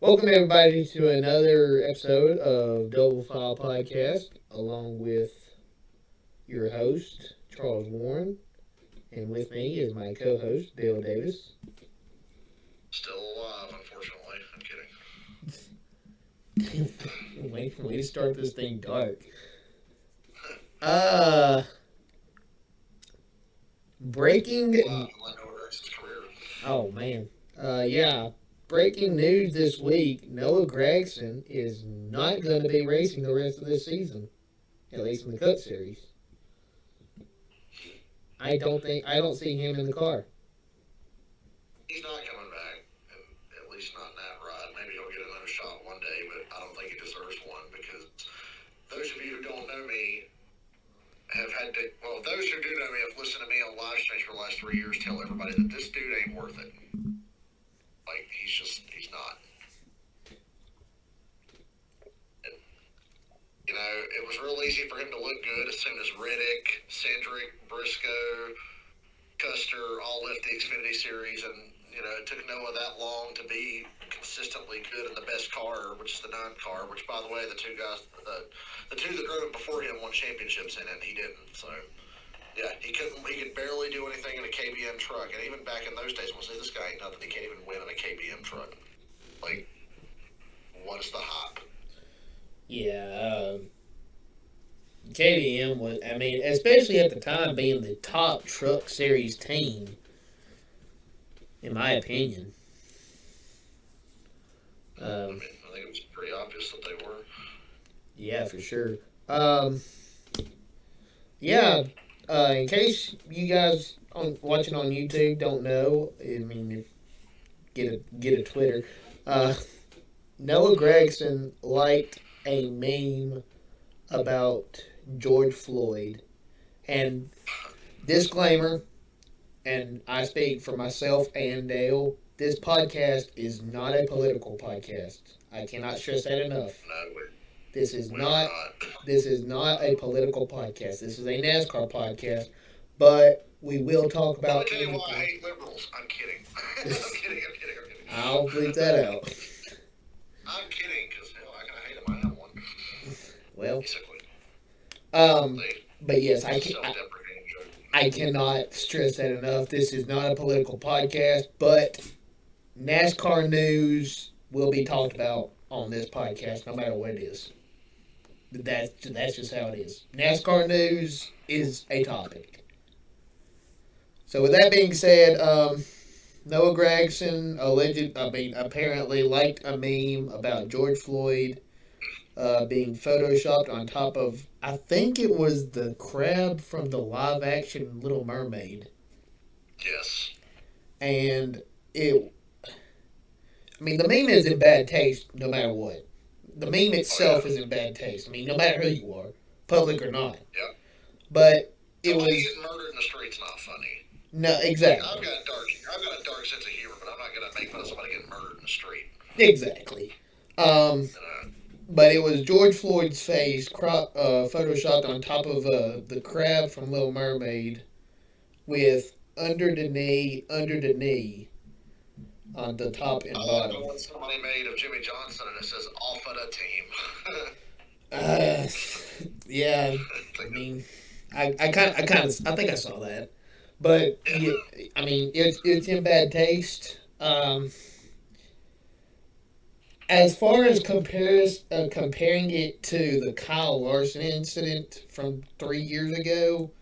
Welcome everybody to another episode of Double File Podcast, along with your host Charles Warren, and with me is my co-host Dale Davis. Still alive, unfortunately. I'm kidding. Way to start this thing dark. Uh, breaking. Career. Oh man. Yeah. Breaking news this week: Noah Gragson is not going to be racing the rest of this season, at least in the Cup Series. I don't see him in the car. He's not coming back, and at least not in that ride. Maybe he'll get another shot one day, but I don't think he deserves one because those of you who don't know me have had to. Well, those who do know me have listened to me on live streams for the last 3 years tell everybody that this dude ain't worth it. Like, he's not. And, it was real easy for him to look good as soon as Riddick, Cindric, Briscoe, Custer all left the Xfinity Series, and it took Noah that long to be consistently good in the best car, which is the 9 car. Which, by the way, the two that drove it before him won championships in it, and he didn't. So, yeah, he could barely do anything in a KBM truck, and even back in those days, we'll say this guy ain't nothing. He can't even win in a KBM truck. Like, what is the hype? Yeah. KBM was, especially at the time, being the top truck series team, in my opinion. I think it was pretty obvious that they were. Yeah, for sure. Um, yeah, in case you guys watching on YouTube don't know, if get a Twitter. Uh, Noah Gregson liked a meme about George Floyd, and disclaimer, and I speak for myself and Dale, this podcast is not a political podcast. I cannot stress that enough. No, This is not this is not a political podcast. This is a NASCAR podcast, but we will talk about. Let me tell you why I hate liberals. I'm kidding. I'm kidding. I'll bleep that out. I'm kidding, because I can hate him. I am one. Well, basically. But yes, I cannot stress that enough. This is not a political podcast, but NASCAR news will be talked about on this podcast, no matter what it is. That's just how it is. NASCAR news is a topic. So with that being said, Noah Gragson apparently liked a meme about George Floyd being photoshopped on top of, I think it was the crab from the live action Little Mermaid. Yes. And the meme is in bad taste no matter what. The meme itself is in bad taste. No matter who you are, public or not. Yep. But it was. Getting murdered in the street's not funny. No, exactly. I've got a dark sense of humor, but I'm not gonna make fun of somebody getting murdered in the street. Exactly. But it was George Floyd's face photoshopped on top of the crab from Little Mermaid, with under the knee on the top and bottom. Somebody made of Jimmy Johnson, and it says "Off of the team." Yeah. I think I saw that, but yeah, it's in bad taste. As far as comparing it to the Kyle Larson incident from 3 years ago,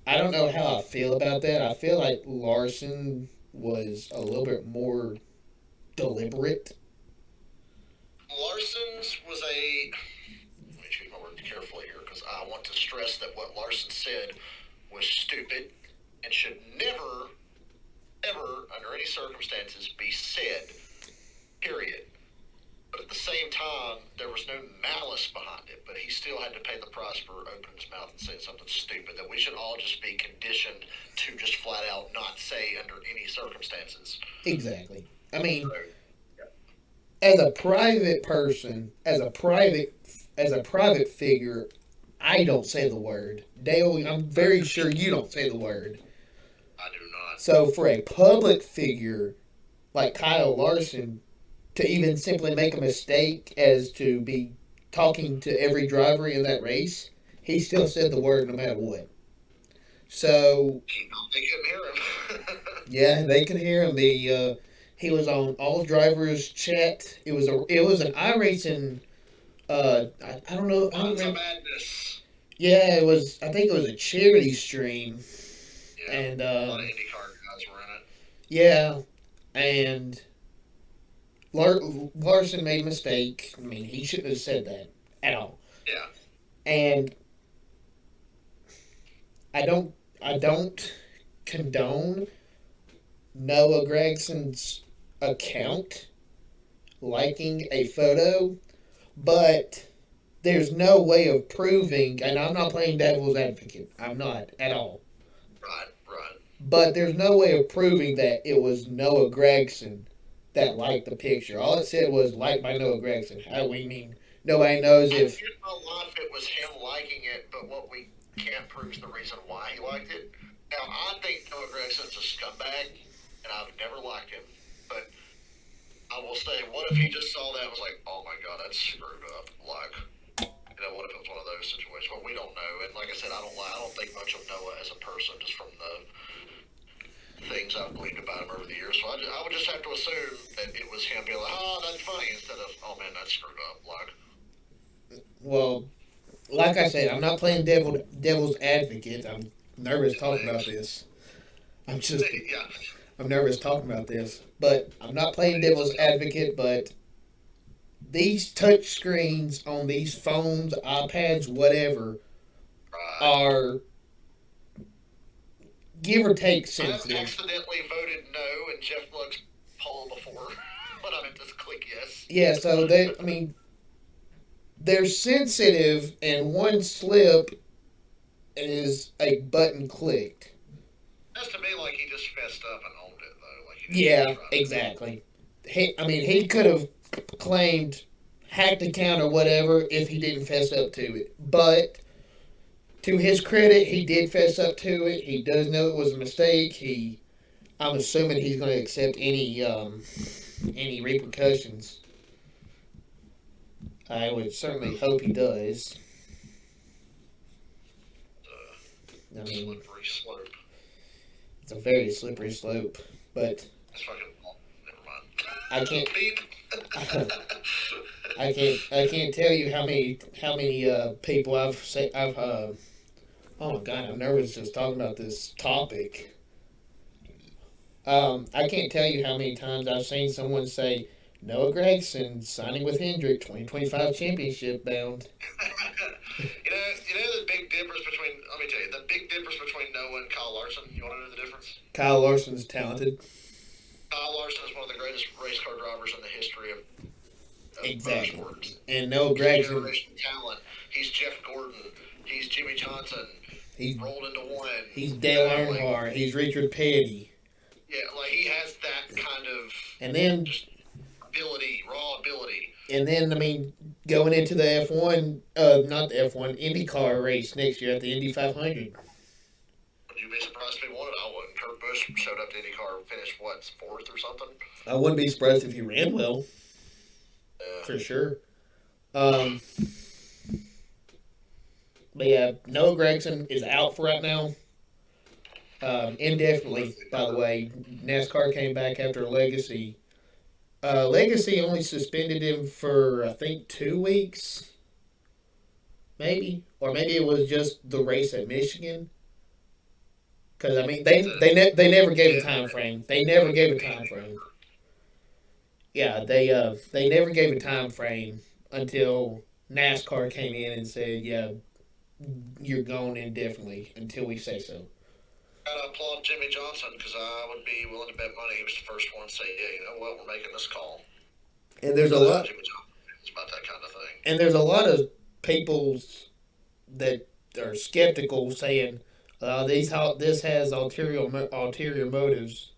I don't know how I feel about that. I feel like Larson was a little bit more deliberate. Larson's was a. Let me choose my words carefully here, because I want to stress that what Larson said was stupid and should never, ever, under any circumstances, be said. Period. But at the same time, there was no malice behind it, but he still had to pay the price for opening his mouth and saying something stupid that we should all just be conditioned to just flat out not say under any circumstances. Exactly. As a private person, as a private figure, I don't say the word. Dale, I'm very sure you don't say the word. I do not. So for a public figure like Kyle Larson to even simply make a mistake as to be talking to every driver in that race, he still said the word no matter what. So They couldn't hear him. yeah, they could hear him. He was on all drivers chat. It was an iRacing. I don't know. I don't Lots of remember. madness. Yeah, it was. I think it was a charity stream, Yeah, and a lot of IndyCar guys were in it. yeah, and Larson made a mistake. I mean, he shouldn't have said that at all. Yeah, And I don't, I don't condone Noah Gregson's account liking a photo, but there's no way of proving. And I'm not playing devil's advocate. I'm not at all. right, right. But there's no way of proving that it was Noah Gregson that liked the picture. All it said was liked by Noah Gregson. How we mean nobody knows I if get a lot if it was him liking it, but what we can't prove is the reason why he liked it. Now, I think Noah Gregson's a scumbag, and I've never liked him. But I will say, what if he just saw that and was like, oh my god, that's screwed up? Like, what if it was one of those situations? Well, we don't know. And like I said, I don't think much of Noah as a person just from the things I've gleaned about him over the years. So I would just have to assume that it was him being like, oh, that's funny, instead of, oh man, that's screwed up. Like, well, like I said, I'm not playing devil's advocate. I'm nervous talking about this. I'm just yeah, I'm nervous talking about this, but I'm not playing devil's advocate. But these touch screens on these phones, iPads, whatever, right. are give or take I've sensitive. accidentally voted no in Jeff Gluck's poll before, but I meant to click yes. Yeah, so I mean, they're sensitive, and one slip is a button clicked. That's to me like he just fessed up and owned it, though. Like he Yeah, didn't try to. exactly. I mean, he could have claimed hacked account or whatever if he didn't fess up to it. But to his credit, he did fess up to it. He does know it was a mistake. I'm assuming he's going to accept any repercussions. I would certainly hope he does. I mean, Slippery slope. it's a very slippery slope. But It's fucking. Oh, never I can't. mind. Beep. I can't tell you how many people oh my god, I'm nervous just talking about this topic. I can't tell you how many times I've seen someone say Noah Gregson signing with Hendrick 2025 championship bound. The big difference between. Let me tell you, the big difference between Noah and Kyle Larson. You want to know the difference? Kyle Larson's talented. Kyle Larson is one of the greatest race car drivers in the history of Exactly. motorsports. And Noah He's a Gregson, generational talent. He's Jeff Gordon. He's Jimmy Johnson. he's Rolled into one. he's Dale Earnhardt, he's Richard Petty. Yeah, like he has that kind of And then just ability, raw ability. I mean going into the F1 not the F1 IndyCar race next year at the Indy 500. Would you be surprised if he won it? I wouldn't. Kurt Busch showed up to IndyCar, finished what, fourth or something? I wouldn't be surprised if he ran well, for sure. Um, but yeah, Noah Gregson is out for right now. Indefinitely, by the way. NASCAR came back after Legacy. Legacy only suspended him for, I think, 2 weeks, maybe. Or maybe it was just the race at Michigan. Because, I mean, they never gave a time frame. They never gave a time frame. Yeah, they never gave a time frame until NASCAR came in and said, yeah, you're gone indefinitely until we say so. Gotta applaud Jimmy Johnson because I would be willing to bet money he was the first one to say, yeah, you know what, we're making this call. And there's a lot. Jimmy Johnson is about that kind of thing. And there's a lot of people that are skeptical saying, this has ulterior motives.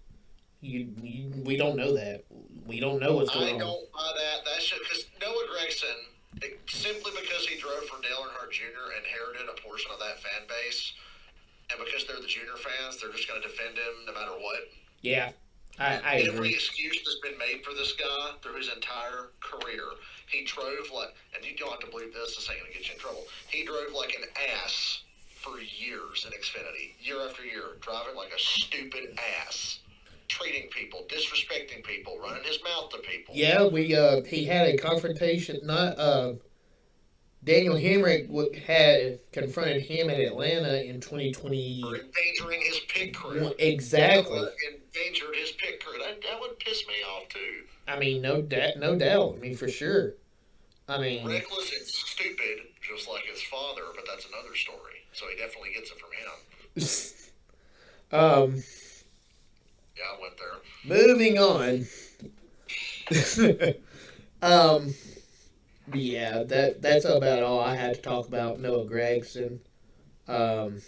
We don't know that. We don't know what's going I on. don't buy that. That's just because Noah Gregson, simply because he drove for Dale Earnhardt Jr., inherited a portion of that fan base. And because they're the junior fans, they're just going to defend him no matter what. Yeah, I Every agree. excuse that's been played for this guy through his entire career. He drove like, and you don't have to believe this ain't going to get you in trouble. He drove like an ass for years in Xfinity, year after year, driving like a stupid ass, treating people, disrespecting people, running his mouth to people. Yeah, we he had a confrontation. Not Daniel Hemrick had confronted him at Atlanta in For 2020. endangering his pit crew. Exactly. Endangered his pit crew. That would piss me off too. I mean, no doubt. I mean, for sure. I mean, Reckless and stupid, just like his father, but that's another story. So he definitely gets it from him. um, Yeah, I went there. moving on. um, yeah, that's about all I had to talk about Noah Gregson. Um,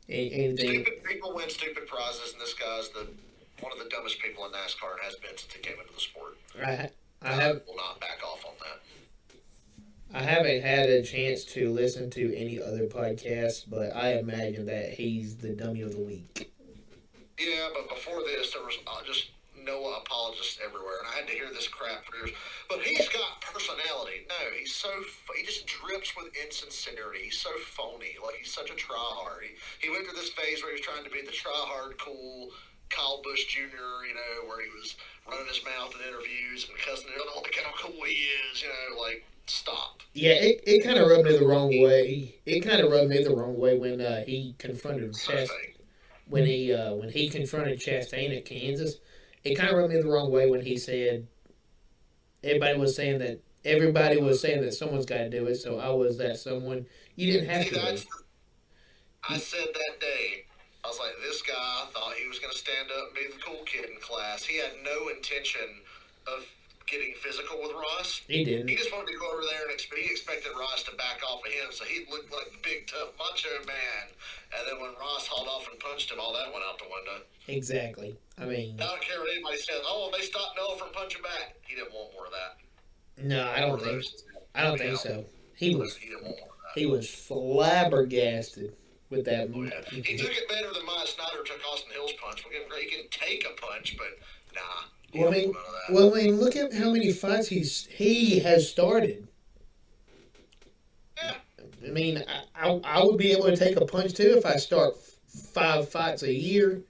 anything? Stupid people win stupid prizes, and this guy's one of the dumbest people in NASCAR and has been since he came into the sport. I will not back off on that. I haven't had a chance to listen to any other podcasts, but I imagine that he's the dummy of the week. Yeah, but before this, there was just Noah apologists everywhere, and I had to hear this crap for years. But he's got personality. No, he just drips with insincerity. He's so phony. Like, he's such a tryhard. He went through this phase where he was trying to be the tryhard, cool Kyle Busch Jr., where he was running his mouth in interviews and cussing it out, like how cool he is, like, stop. Yeah, it kind of rubbed me the wrong way. It kind of rubbed me the wrong way when he confronted Chastain. When he confronted Chastain at Kansas, it kind of rubbed me the wrong way when he said everybody was saying that someone's got to do it. So I was that someone. You didn't have to. I said that day, I was like, this guy thought he was going to stand up and be the cool kid in class. He had no intention of getting physical with Ross. He didn't. He just wanted to go over there and he expected Ross to back off of him, so he'd look like the big, tough macho man. And then when Ross hauled off and punched him, all that went out the window. Exactly. I mean, I don't care what anybody says. Oh, they stopped Noah from punching back. He didn't want more of that. No, I don't think so. He was flabbergasted with that. Oh, yeah. He took it better than Maya Snyder took Austin Hill's punch. He can take a punch, but nah. Well, I mean, look at how many fights he has started. Yeah. I mean, I would be able to take a punch too if I start 5 fights a year.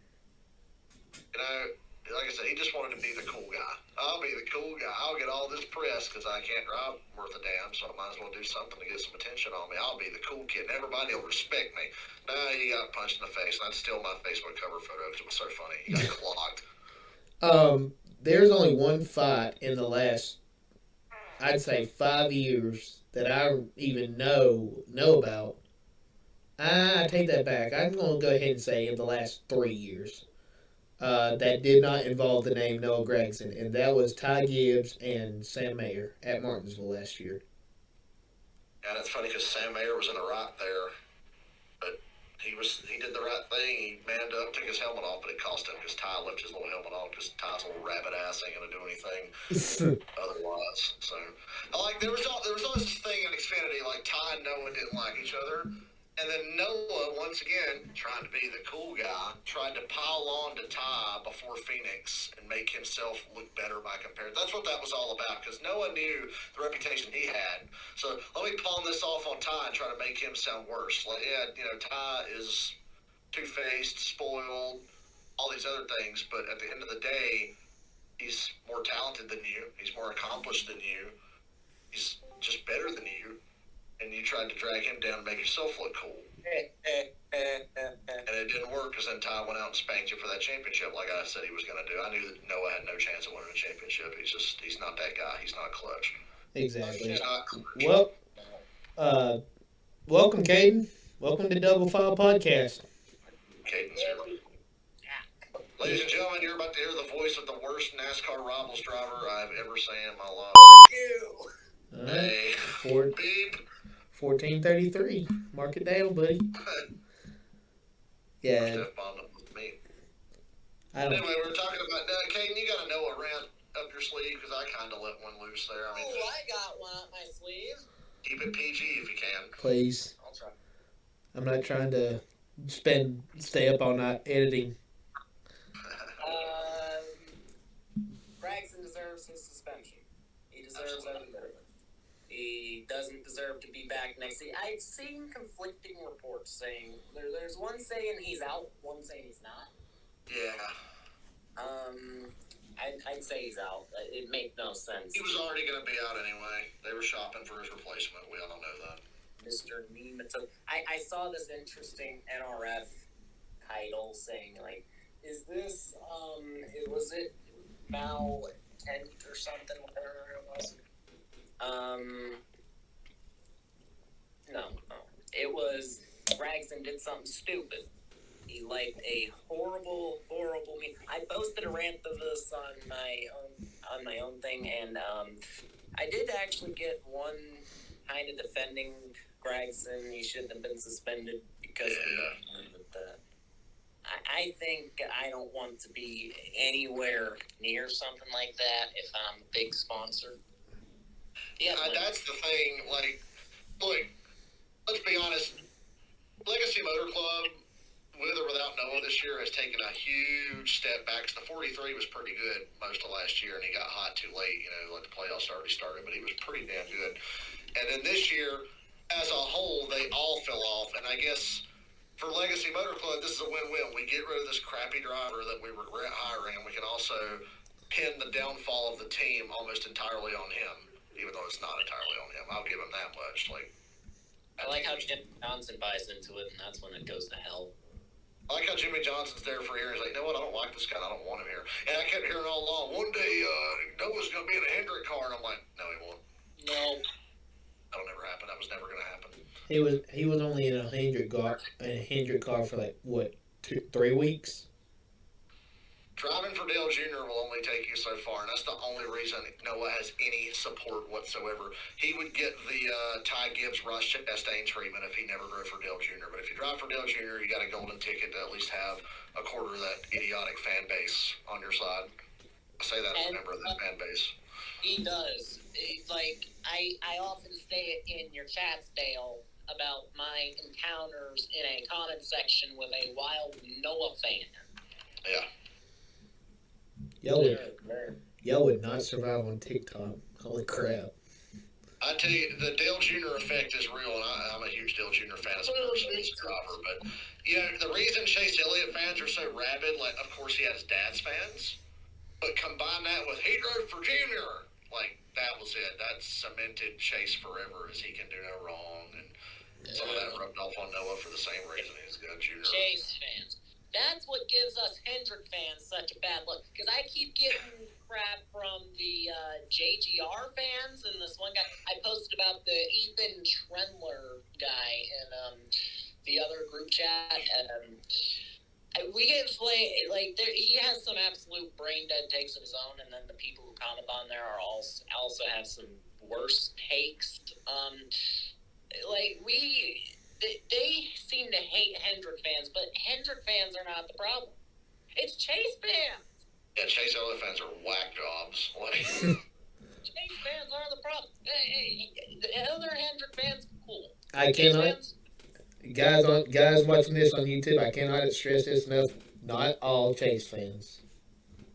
Like I said, he just wanted to be the cool guy. I'll be the cool guy. I'll get all this press because I can't drive worth a damn, so I might as well do something to get some attention on me. I'll be the cool kid, and everybody will respect me. Nah, he got punched in the face, and that's still my Facebook cover photo because it was so funny. He got clocked. There's only one fight in the last, I'd say, 5 years that I even know about. I take that back. I'm going to go ahead and say in the last 3 years. That did not involve the name Noah Gregson, and that was Ty Gibbs and Sam Mayer at Martinsville last year. And it's funny because Sam Mayer was in the right there, but he did the right thing. He manned up, took his helmet off, but it cost him because Ty left his little helmet on because Ty's little rabbit ass ain't gonna do anything otherwise. So, there was always this thing in Xfinity, like Ty and Noah didn't like each other. And then Noah, once again, trying to be the cool guy, tried to pile on to Ty before Phoenix and make himself look better by comparison. That's what that was all about, because Noah knew the reputation he had. So let me pawn this off on Ty and try to make him sound worse. Ty is two-faced, spoiled, all these other things, but at the end of the day, he's more talented than you. He's more accomplished than you. He's just better than you. And you tried to drag him down and make yourself look cool. And it didn't work because then Ty went out and spanked you for that championship like I said he was going to do. I knew that Noah had no chance of winning a championship. He's not that guy. He's not clutch. Exactly. He's not clutch. Well, welcome, Kaden. Welcome to Double File Podcast. Caden's here. Ladies and gentlemen, you're about to hear the voice of the worst NASCAR rivals driver I've ever seen in my life. Fuck you! Hey, beep. 1433. Mark it down, buddy. Yeah. Anyway, we're talking about Kaden. You got to know a rant up your sleeve because I kind of let one loose there. I got one up my sleeve. Keep it PG if you can. Please. I'll try. I'm not trying to stay up all night editing. Gragson deserves his suspension. He deserves every bit of it. He doesn't deserve to be back next season. I've seen conflicting reports saying there's one saying he's out, one saying he's not. Yeah. I'd say he's out. It makes no sense. He was already going to be out anyway. They were shopping for his replacement. We all know that. Mr. Nematow. I saw this interesting NRF title saying, like, is this, was it malcontent or something, whatever it was? No. It was Gregson did something stupid. He liked a horrible meme. I posted a rant of this on my own thing, and I did actually get one kind of defending Gregson. He shouldn't have been suspended because of that. I think I don't want to be anywhere near something like that if I'm a big sponsor. Yeah, that's the thing. Like, look, let's be honest. Legacy Motor Club, with or without Noah this year, has taken a huge step back. 'Cause the 43 was pretty good most of last year, and he got hot too late. Like the playoffs already started, but he was pretty damn good. And then this year, as a whole, they all fell off. And I guess for Legacy Motor Club, this is a win-win. We get rid of this crappy driver that we regret hiring, and we can also pin the downfall of the team almost entirely on him, even though it's not entirely on him. I'll give him that much. I like how Jim Johnson buys into it, and that's when it goes to hell. I like how Jimmy Johnson's there for years. Like, you know what? I don't like this guy. I don't want him here. And I kept hearing all along, one day Noah's going to be in a Hendrick car, and I'm like, no, he won't. No. That'll never happen. That was never going to happen. He was only in a Hendrick car for like what 3 weeks. Driving for Dale Jr. will only take you so far, and that's the only reason Noah has any support whatsoever. He would get the Ty Gibbs Rush Chastain treatment if he never drove for Dale Jr. But if you drive for Dale Jr., you got a golden ticket to at least have a quarter of that idiotic fan base on your side. I say that as a member of that fan base. He does. I often say it in your chats, Dale, about my encounters in a comment section with a wild Noah fan. Yeah. Y'all would not survive on TikTok. Holy crap. I tell you, the Dale Jr. effect is real, and I'm a huge Dale Jr. fan as a person, as a driver. But, the reason Chase Elliott fans are so rabid, like, of course he has dad's fans, but combine that with he drove for Junior, like, that was it. That cemented Chase forever as he can do no wrong, and some of that rubbed off on Noah for the same reason he's got Junior. Chase fans. That's what gives us Hendrick fans such a bad look. Because I keep getting crap from the JGR fans, and this one guy I posted about the Ethan Trendler guy in the other group chat. We get he has some absolute brain dead takes of his own, and then the people who comment on there are also have some worse takes. They seem to hate Hendrick fans, but Hendrick fans are not the problem. It's Chase fans. Yeah, Chase Elliott fans are whack jobs. Chase fans are the problem. The other Hendrick fans, cool. I cannot. Guys watching this on YouTube, I cannot stress this enough. Not all Chase fans.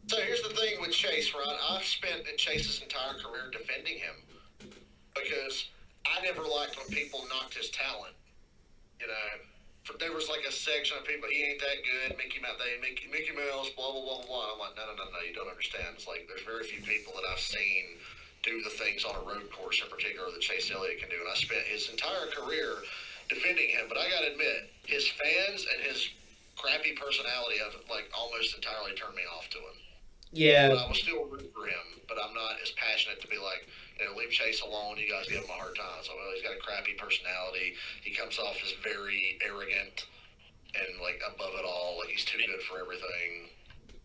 So here's the thing with Chase, right? I've spent Chase's entire career defending him because I never liked when people knocked his talent. There was like a section of people, he ain't that good, Mickey Mouse, blah, blah, blah, blah. I'm like, no, you don't understand. It's like there's very few people that I've seen do the things on a road course in particular that Chase Elliott can do. And I spent his entire career defending him. But I got to admit, his fans and his crappy personality have almost entirely turned me off to him. Yeah. But I was still rooting for him, but I'm not as passionate to be like, leave Chase alone. You guys give him a hard time. So, he's got a crappy personality. He comes off as very arrogant and, above it all. Like, he's too good for everything.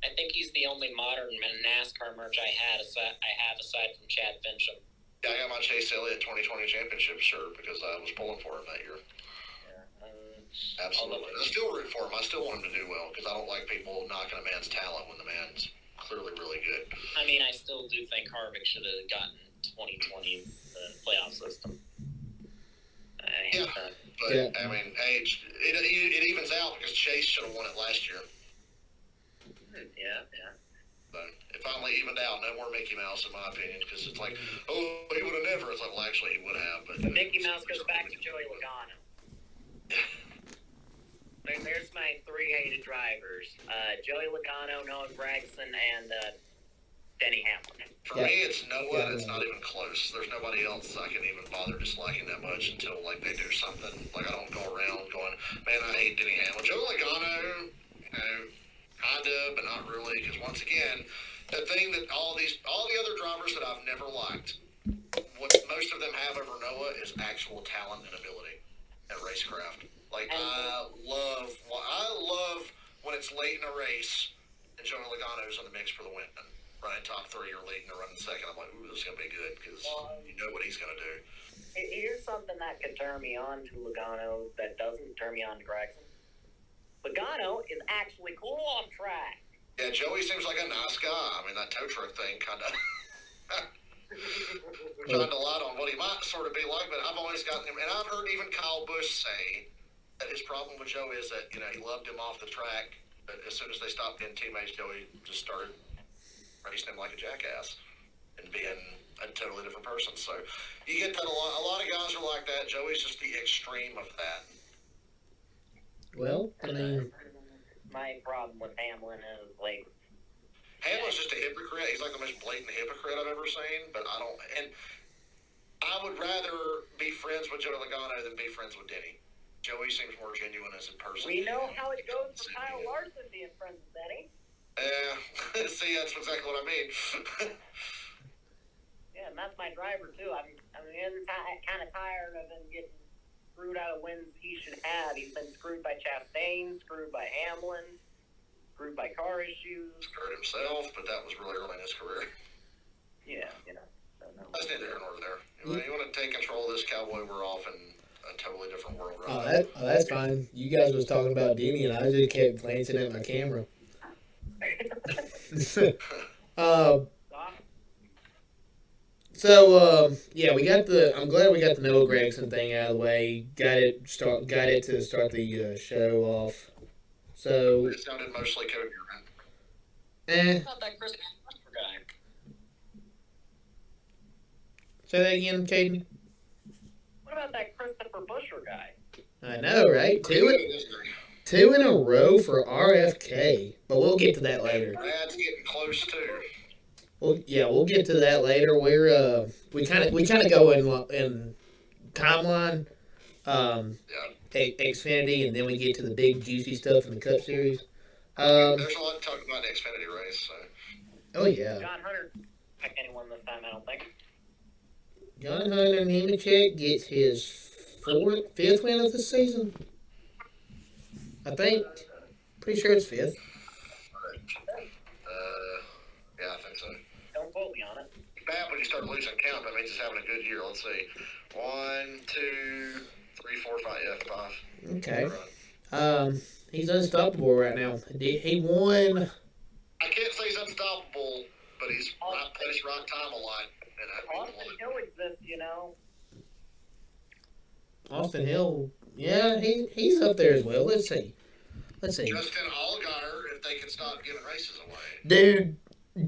I think he's the only modern NASCAR merch I have aside from Chad Fincham. Yeah, I got my Chase Elliott 2020 championship shirt because I was pulling for him that year. Yeah, absolutely. I still root for him. I still want him to do well because I don't like people knocking a man's talent when the man's clearly really good. I mean, I still do think Harvick should have gotten 2020 playoff system. I mean, it evens out because Chase should have won it last year. Yeah. But if finally evened out. No more Mickey Mouse, in my opinion, because it's like, oh, he would have never. It's like, well, actually, he would have. But Mickey Mouse goes back to Joey Logano. There's my three hated drivers: Joey Logano, Noah Gragson, and Denny Hamlin. For me, it's Noah, and it's not even close. There's nobody else I can even bother disliking that much until like they do something. Like I don't go around going, man, I hate Denny Hamlin. Joey Logano, kinda, but not really. Because once again, the thing that all the other drivers that I've never liked, what most of them have over Noah is actual talent and ability at racecraft. Like I love when it's late in a race and Joey Logano's in the mix for the win. Running top three or leading or running second. I'm like, ooh, this is going to be good because you know what he's going to do. Here's something that could turn me on to Logano that doesn't turn me on to Gragson. Logano is actually cool on track. Yeah, Joey seems like a nice guy. I mean, that tow truck thing kind of shined a light on what he might sort of be like, but I've always gotten him, and I've heard even Kyle Busch say that his problem with Joey is that, he loved him off the track, but as soon as they stopped being teammates, Joey just started racing him like a jackass and being a totally different person. So you get that a lot. A lot of guys are like that. Joey's just the extreme of that. Well, I mean, my problem with Hamlin is like Hamlin's just a hypocrite. He's like the most blatant hypocrite I've ever seen. But I don't. And I would rather be friends with Joey Logano than be friends with Denny. Joey seems more genuine as a person. We know how it goes for Kyle Larson being friends with Denny. Yeah, see, that's exactly what I mean. Yeah, and that's my driver too. I'm kind of tired of him getting screwed out of wins he should have. He's been screwed by Chastain, screwed by Hamlin, screwed by car issues. Screwed himself, but that was really early in his career. Yeah, That's neither here nor there. You want to take control of this cowboy, we're off in a totally different world. Right? That's fine. You guys was talking about Denny, and I just kept glancing at my camera. Yeah, we got the. I'm glad we got the Noah Gragson thing out of the way. Got it to start the show off. So it sounded mostly coherent. What about that Chris guy? Say that again, Kaden. What about that Christopher Buescher guy? I know, right? Two in a row for RFK, but we'll get to that later. Brad's getting close too. Well, yeah, we'll get to that later. We kind of go in timeline, Xfinity, and then we get to the big juicy stuff in the Cup Series. There's a lot to talk about in the Xfinity race. So. Oh yeah. John Hunter pick anyone this time, I don't think. John Hunter Nemechek gets his fifth win of the season. I think. Pretty sure it's fifth. Yeah, I think so. Don't quote me on it. Bad when you start losing count. That means he's having a good year. Let's see. 1, 2, 3, 4, 5. Yeah, 5. Okay. He's unstoppable right now. He won. I can't say he's unstoppable, but he's right place, right time a lot. Austin Hill exists, Austin Hill. Yeah, he's up there as well. Let's see. Justin Allgaier, if they can stop giving races away. Dude,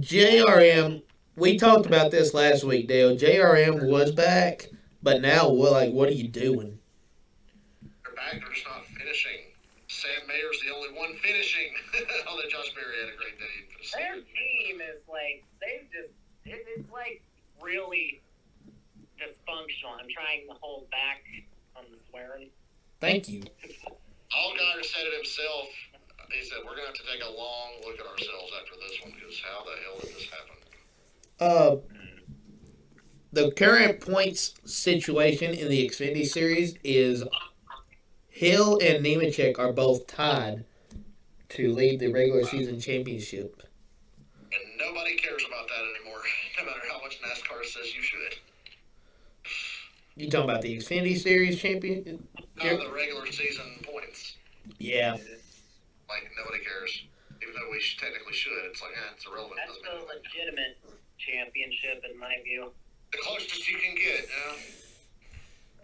JRM, we talked about this last week, Dale. JRM was back, but now, what are you doing? They're back. They're just not finishing. Sam Mayer's the only one finishing. Although Josh Berry had a great day. Their team is it's really dysfunctional. I'm trying to hold back on the swearing. Thank you. Allgaier said it himself. He said, we're going to have to take a long look at ourselves after this one because how the hell did this happen? The current points situation in the Xfinity Series is Hill and Nemechek are both tied to lead the regular season championship. And nobody cares about that anymore, no matter how much NASCAR says you should. You talking about the Xfinity Series champion? No, the regular season points. Yeah. Like, nobody cares. Even though we technically should, it's like, it's irrelevant. That's a legitimate championship in my view. The closest you can get,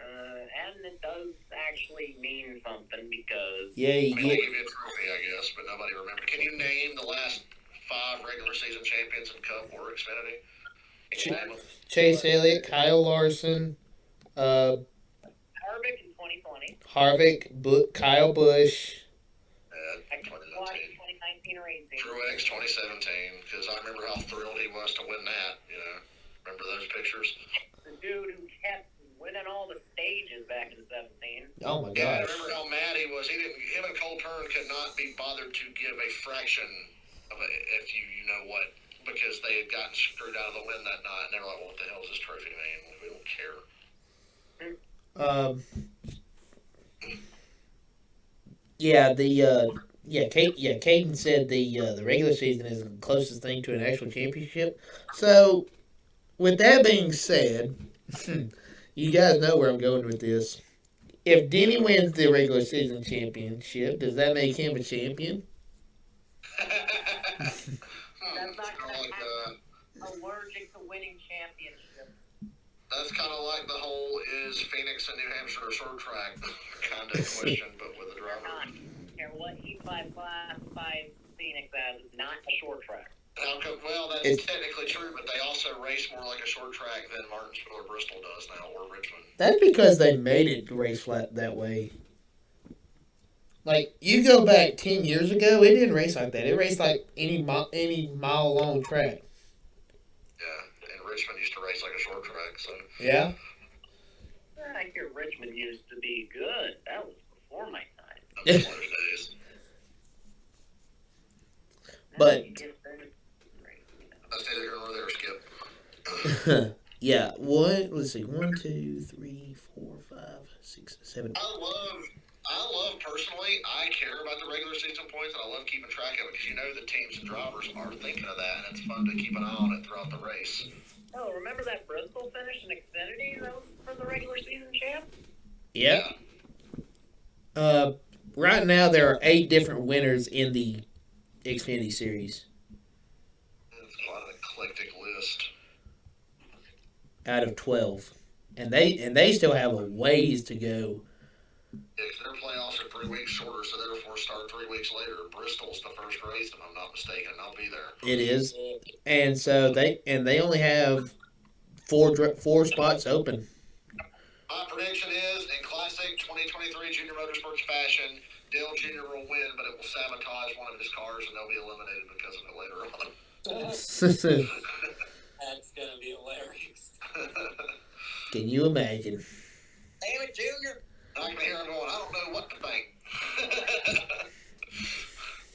And it does actually mean something because... Yeah, they give you a trophy, I guess, but nobody remembers. Can you name the last 5 regular season champions in Cup or Xfinity. Chase Elliott, Kyle Larson, uh, Harvick in 2020. Harvick, Kyle Busch. 2019 racing. Truex 2017, because I remember how thrilled he was to win that. Remember those pictures? The dude who kept winning all the stages back in 17. Oh my Yeah, I gosh. remember how mad he was. Him and Cole Turn could not be bothered to give a fraction of it, if you know what, because they had gotten screwed out of the win that night, and they were like, "What the hell is this trophy, man? We don't care." Kaden said the regular season is the closest thing to an actual championship. So, with that being said, you guys know where I'm going with this. If Denny wins the regular season championship, does that make him a champion? That's not going to happen. Allergic to winning championships. That's kind of like the whole is Phoenix and New Hampshire a short track kind of question, but with a driver. Care what E5 classifies Phoenix as, it's not a short track. Well, that's technically true, but they also race more like a short track than Martinsville or Bristol does now, or Richmond. That's because they made it race flat that way. Like, you go back 10 years ago, it didn't race like that. It raced like any mile-long track. Yeah, and Richmond used to race like a short track, so... Yeah? I hear Richmond used to be good. That was before my time. Those days. But... That's neither here nor there, Skip. Yeah, let's see, 1, 2, 3, 4, 5, 6, 7. I love personally, I care about the regular season points, and I love keeping track of it, because the teams and drivers are thinking of that, and it's fun to keep an eye on it throughout the race. Oh, remember that Bristol finish in Xfinity that was for the regular season champ? Yeah. Right now, there are 8 different winners in the Xfinity series. It's quite an eclectic list. Out of 12. And they still have a ways to go. Yeah, because their playoffs are 3 weeks shorter, so therefore start 3 weeks later. Bristol's the first race, if I'm not mistaken, and I'll be there. It is. And so they only have four spots open. My prediction is, in classic 2023 Junior Motorsports fashion, Dale Jr. will win, but it will sabotage one of his cars, and they'll be eliminated because of it later on. That's going to be hilarious. Can you imagine? Damn it, Junior. I can hear him going, I don't know what to think.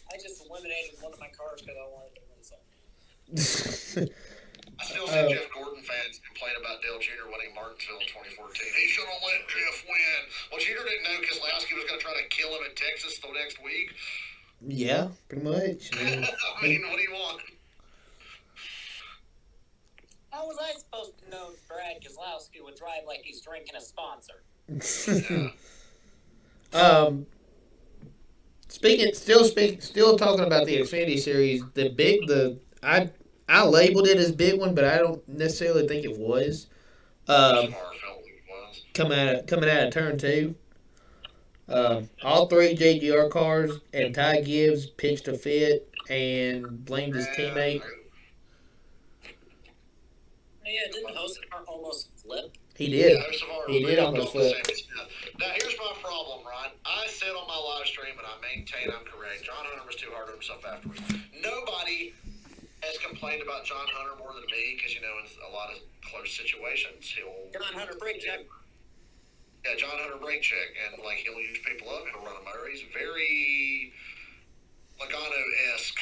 I just eliminated one of my cars because I wanted to win something. I still see Jeff Gordon fans complain about Dale Jr. winning Martinsville in 2014. He should have let Jeff win. Well, Jr. didn't know Keselowski was going to try to kill him in Texas the next week. Yeah, pretty much. I mean, what do you want? How was I supposed to know Brad Keselowski would drive like he's drinking a sponsor? Still talking about the Xfinity series. I labeled it as big one, but I don't necessarily think it was. Coming out of turn 2. All 3 JGR cars and Ty Gibbs pitched a fit and blamed his teammate. Yeah, didn't Hosevar almost flip? He did. Yeah, He did almost flip. Now, here's my problem, Ron. I said on my live stream, and I maintain I'm correct, John Hunter was too hard on himself afterwards. Nobody has complained about John Hunter more than me, because, in a lot of close situations, John Hunter brake check. Yeah, John Hunter brake check, and, he'll use people up, he'll run a motor. He's very Logano-esque.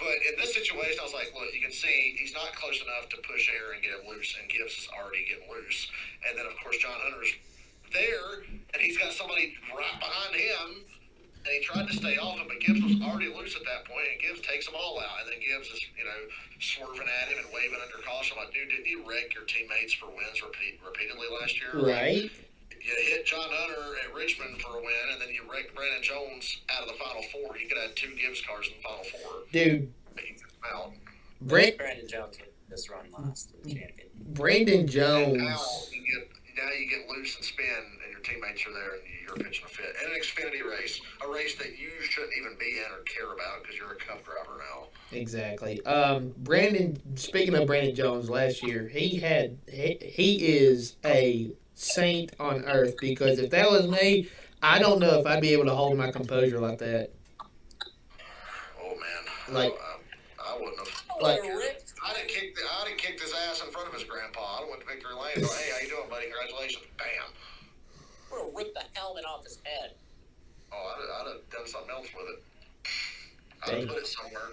But in this situation, I was like, look, you can see he's not close enough to push air and get him loose, and Gibbs is already getting loose. And then, of course, John Hunter's there, and he's got somebody right behind him, and he tried to stay off him, but Gibbs was already loose at that point, and Gibbs takes them all out. And then Gibbs is, swerving at him and waving under caution. I'm like, dude, didn't you wreck your teammates for wins repeatedly last year? Right. You hit John Hunter at Richmond for a win, and then you wrecked Brandon Jones out of the Final Four. You could have 2 Gibbs cars in the Final Four. Dude. Brandon Jones hit this run last champion. Brandon Jones. Now now you get loose and spin, and your teammates are there, and you're pitching a fit. And an Xfinity race, a race that you shouldn't even be in or care about because you're a Cup driver now. Exactly. Brandon. Speaking of Brandon Jones, last year he is a saint on earth because if that was me, I don't know if I'd be able to hold my composure like that. Oh man, Like, I wouldn't have. like I'd have kicked his ass in front of his grandpa. I'd have went to victory lane. And go, hey, how you doing, buddy? Congratulations. Bam. We're gonna rip the helmet off his head. Oh, I'd have done something else with it. I'd Dang. have put it somewhere.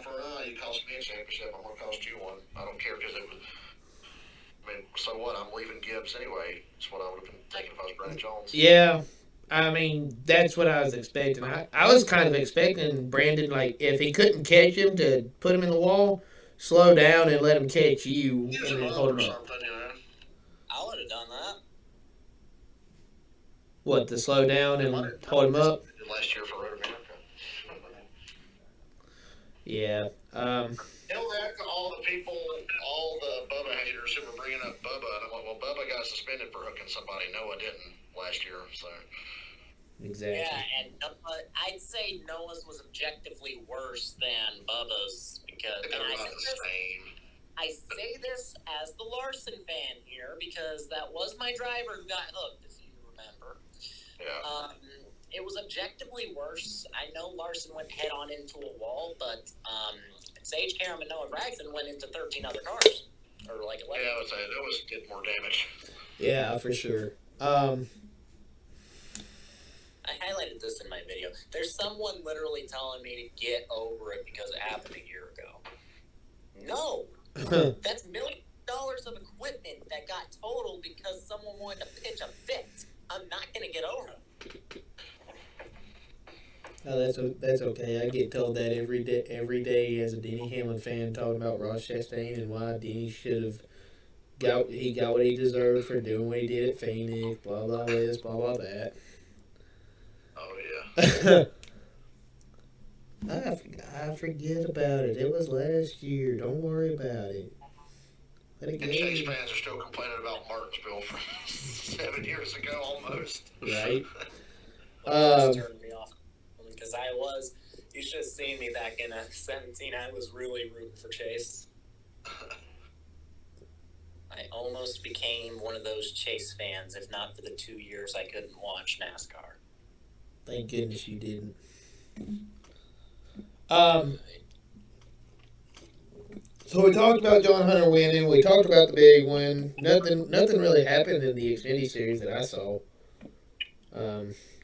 For you cost me a championship, I'm gonna cost you one. I don't care because it was. I mean, so what? I'm leaving Gibbs anyway. That's what I would have been taking if I was Brandon Jones. yeah. I mean, that's what I was expecting. I was kind of expecting Brandon, like, if he couldn't catch him, to put him in the wall, slow down, and let him catch you, Use and him then up hold or him up. something, you know. I would have done that. What, to slow down and hold him up? Last year for Road America. Yeah. Tell that to all the people, all the Bubba haters who were bringing up Bubba. And I'm like, well, Bubba got suspended for hooking somebody. No, I didn't last year. So. Exactly. Yeah, and I'd say Noah's was objectively worse than Bubba's because They're about the same. I say this as the Larson fan here because that was my driver who got hooked, if you remember. Yeah. It was objectively worse. I know Larson went head on into a wall, but Sage Karam and Noah Gragson went into 13 other cars. Or like 11. Yeah, I would say it did more damage. Yeah, for sure. I highlighted this in my video. There's someone literally telling me to get over it because it happened a year ago. No! That's $1 million of equipment that got totaled because someone wanted to pitch a fit. I'm not going to get over it. Oh, that's okay. I get told that every day as a Denny Hamlin fan, talking about Ross Chastain and why Denny should have got what he deserved for doing what he did at Phoenix. Blah blah this, blah blah that. Oh yeah. I forget about it. It was last year. Don't worry about it. Let it And Chase go. fans are still complaining about Martinsville from 7 years ago almost. Right. Turned me off because you should have seen me back in 17. I was really rooting for Chase. I almost became one of those Chase fans, if not for the 2 years I couldn't watch NASCAR. Thank goodness you didn't. So we talked about John Hunter winning. We talked about the big one. Nothing really happened in the Xfinity series that I saw.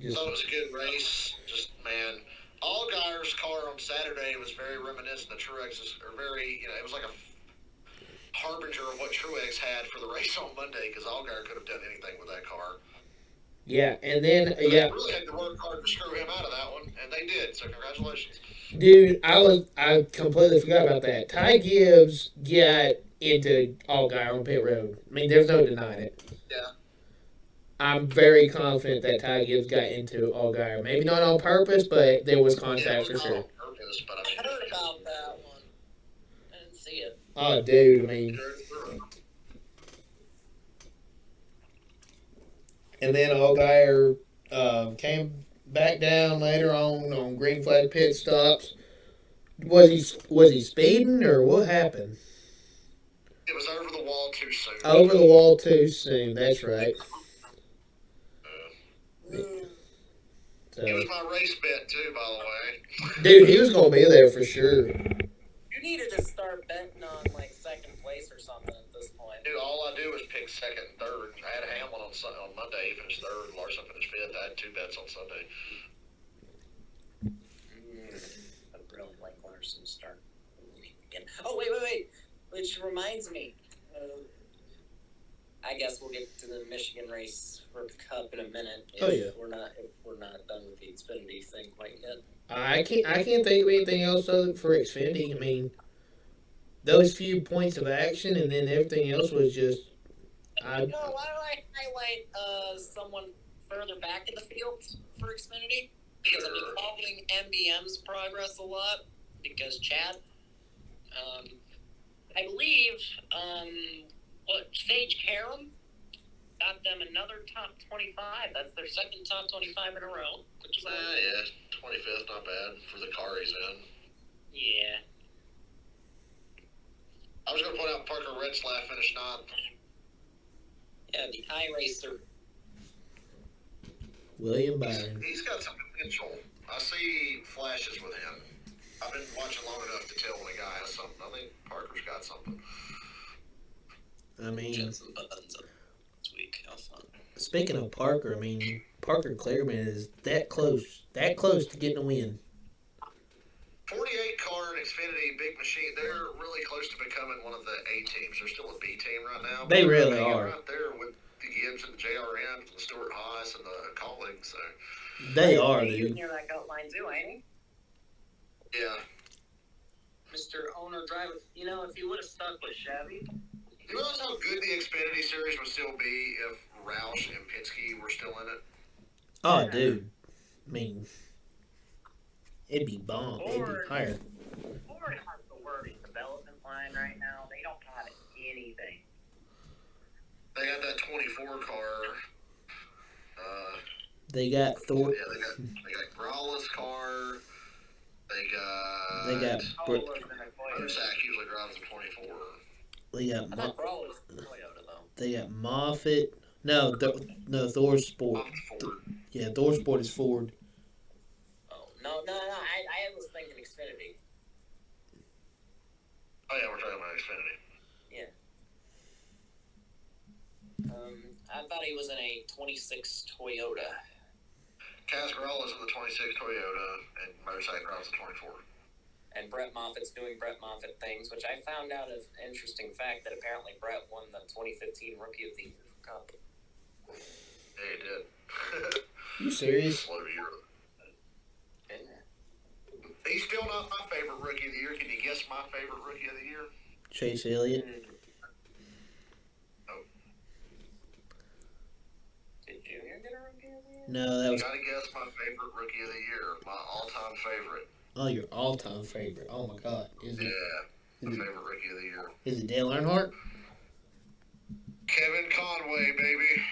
Just thought it was a good race. Just man, Allgaier's car on Saturday was very reminiscent of Truex's, or very, it was like a harbinger of what Truex had for the race on Monday because Allgaier could have done anything with that car. Yeah, and then They really had to work hard to screw him out of that one, and they did. So congratulations, dude. I completely forgot about that. Ty Gibbs got into Allgaier on pit road. I mean, there's no denying it. Yeah. I'm very confident that Ty Gibbs got into Allgaier. Maybe not on purpose, but there was contact for sure. Purpose, but I heard about that one. I didn't see it. Oh, dude, I mean. And then Allgaier came back down later on green flag pit stops. Was he speeding or what happened? It was over the wall too soon. Over the wall too soon. That's right. So, he was my race bet too, by the way. Dude, he was gonna be there for sure. You needed to start betting on like second place or something at this point. Dude, all I do is pick second and third. I had Hamlin on Monday. He finished third. Larson finished fifth. I had 2 bets on Sunday. I'd really like Larson to start again. Oh, wait. Which reminds me. I guess we'll get to the Michigan race for Cup in a minute. If we're not done with the Xfinity thing quite yet. I can't think of anything else other for Xfinity. I mean, those few points of action, and then everything else was just. Why do I highlight someone further back in the field for Xfinity? Because I've been following MBM's progress a lot. Because Chad, I believe, Sage Karam got them another top 25. That's their second top 25 in a row. Which is Yeah, 25th, not bad for the car he's in. Yeah. I was going to point out Parker Retzlaff finished 9th. Yeah, the iRacer. William Byron. He's got some potential. I see flashes with him. I've been watching long enough to tell when a guy has something. I think Parker's got something. I mean, Jensen buttons up this week. How fun. Speaking of Parker, I mean, Parker Clearman is that close to getting a win. 48 car and Xfinity big machine. They're really close to becoming one of the A teams. They're still a B team right now. They really are. Right there with the Gibbs and the JRM, the Stuart Haas and the Colling. So they are, dude. He's near that goat line too, ain't he? Yeah. Mr. Owner Driver. You know, if he would have stuck with Chevy. You realize how good the Xfinity series would still be if Roush and Penske were still in it? Oh, dude. I mean, it'd be bomb. It'd be higher. Ford has the worst development line right now. They don't got anything. They got that 24 car. They got Thor. Yeah, they got Grala's car. They got. Zach usually drives a 24. They got Moffitt. No, Thor's Sport. Yeah, Thor's Sport is Ford. Oh no! I was thinking Xfinity. Oh yeah, we're talking about Xfinity. Yeah. I thought he was in a 26 Toyota. Kaz Grala's in the 26 Toyota, and Motorcycle drives the 24. And Brett Moffitt's doing Brett Moffitt things, which I found out an interesting fact that apparently Brett won the 2015 Rookie of the Year Cup. Yeah, he did. You serious? Slow year. He's still not my favorite Rookie of the Year. Can you guess my favorite Rookie of the Year? Chase Elliott. Oh. Did Junior get a Rookie of the Year? No, that was. You gotta guess my favorite Rookie of the Year. My all-time favorite. Oh, your all-time favorite. Oh my God, is it? Yeah, my favorite Rookie of the Year. Is it Dale Earnhardt? Kevin Conway, baby.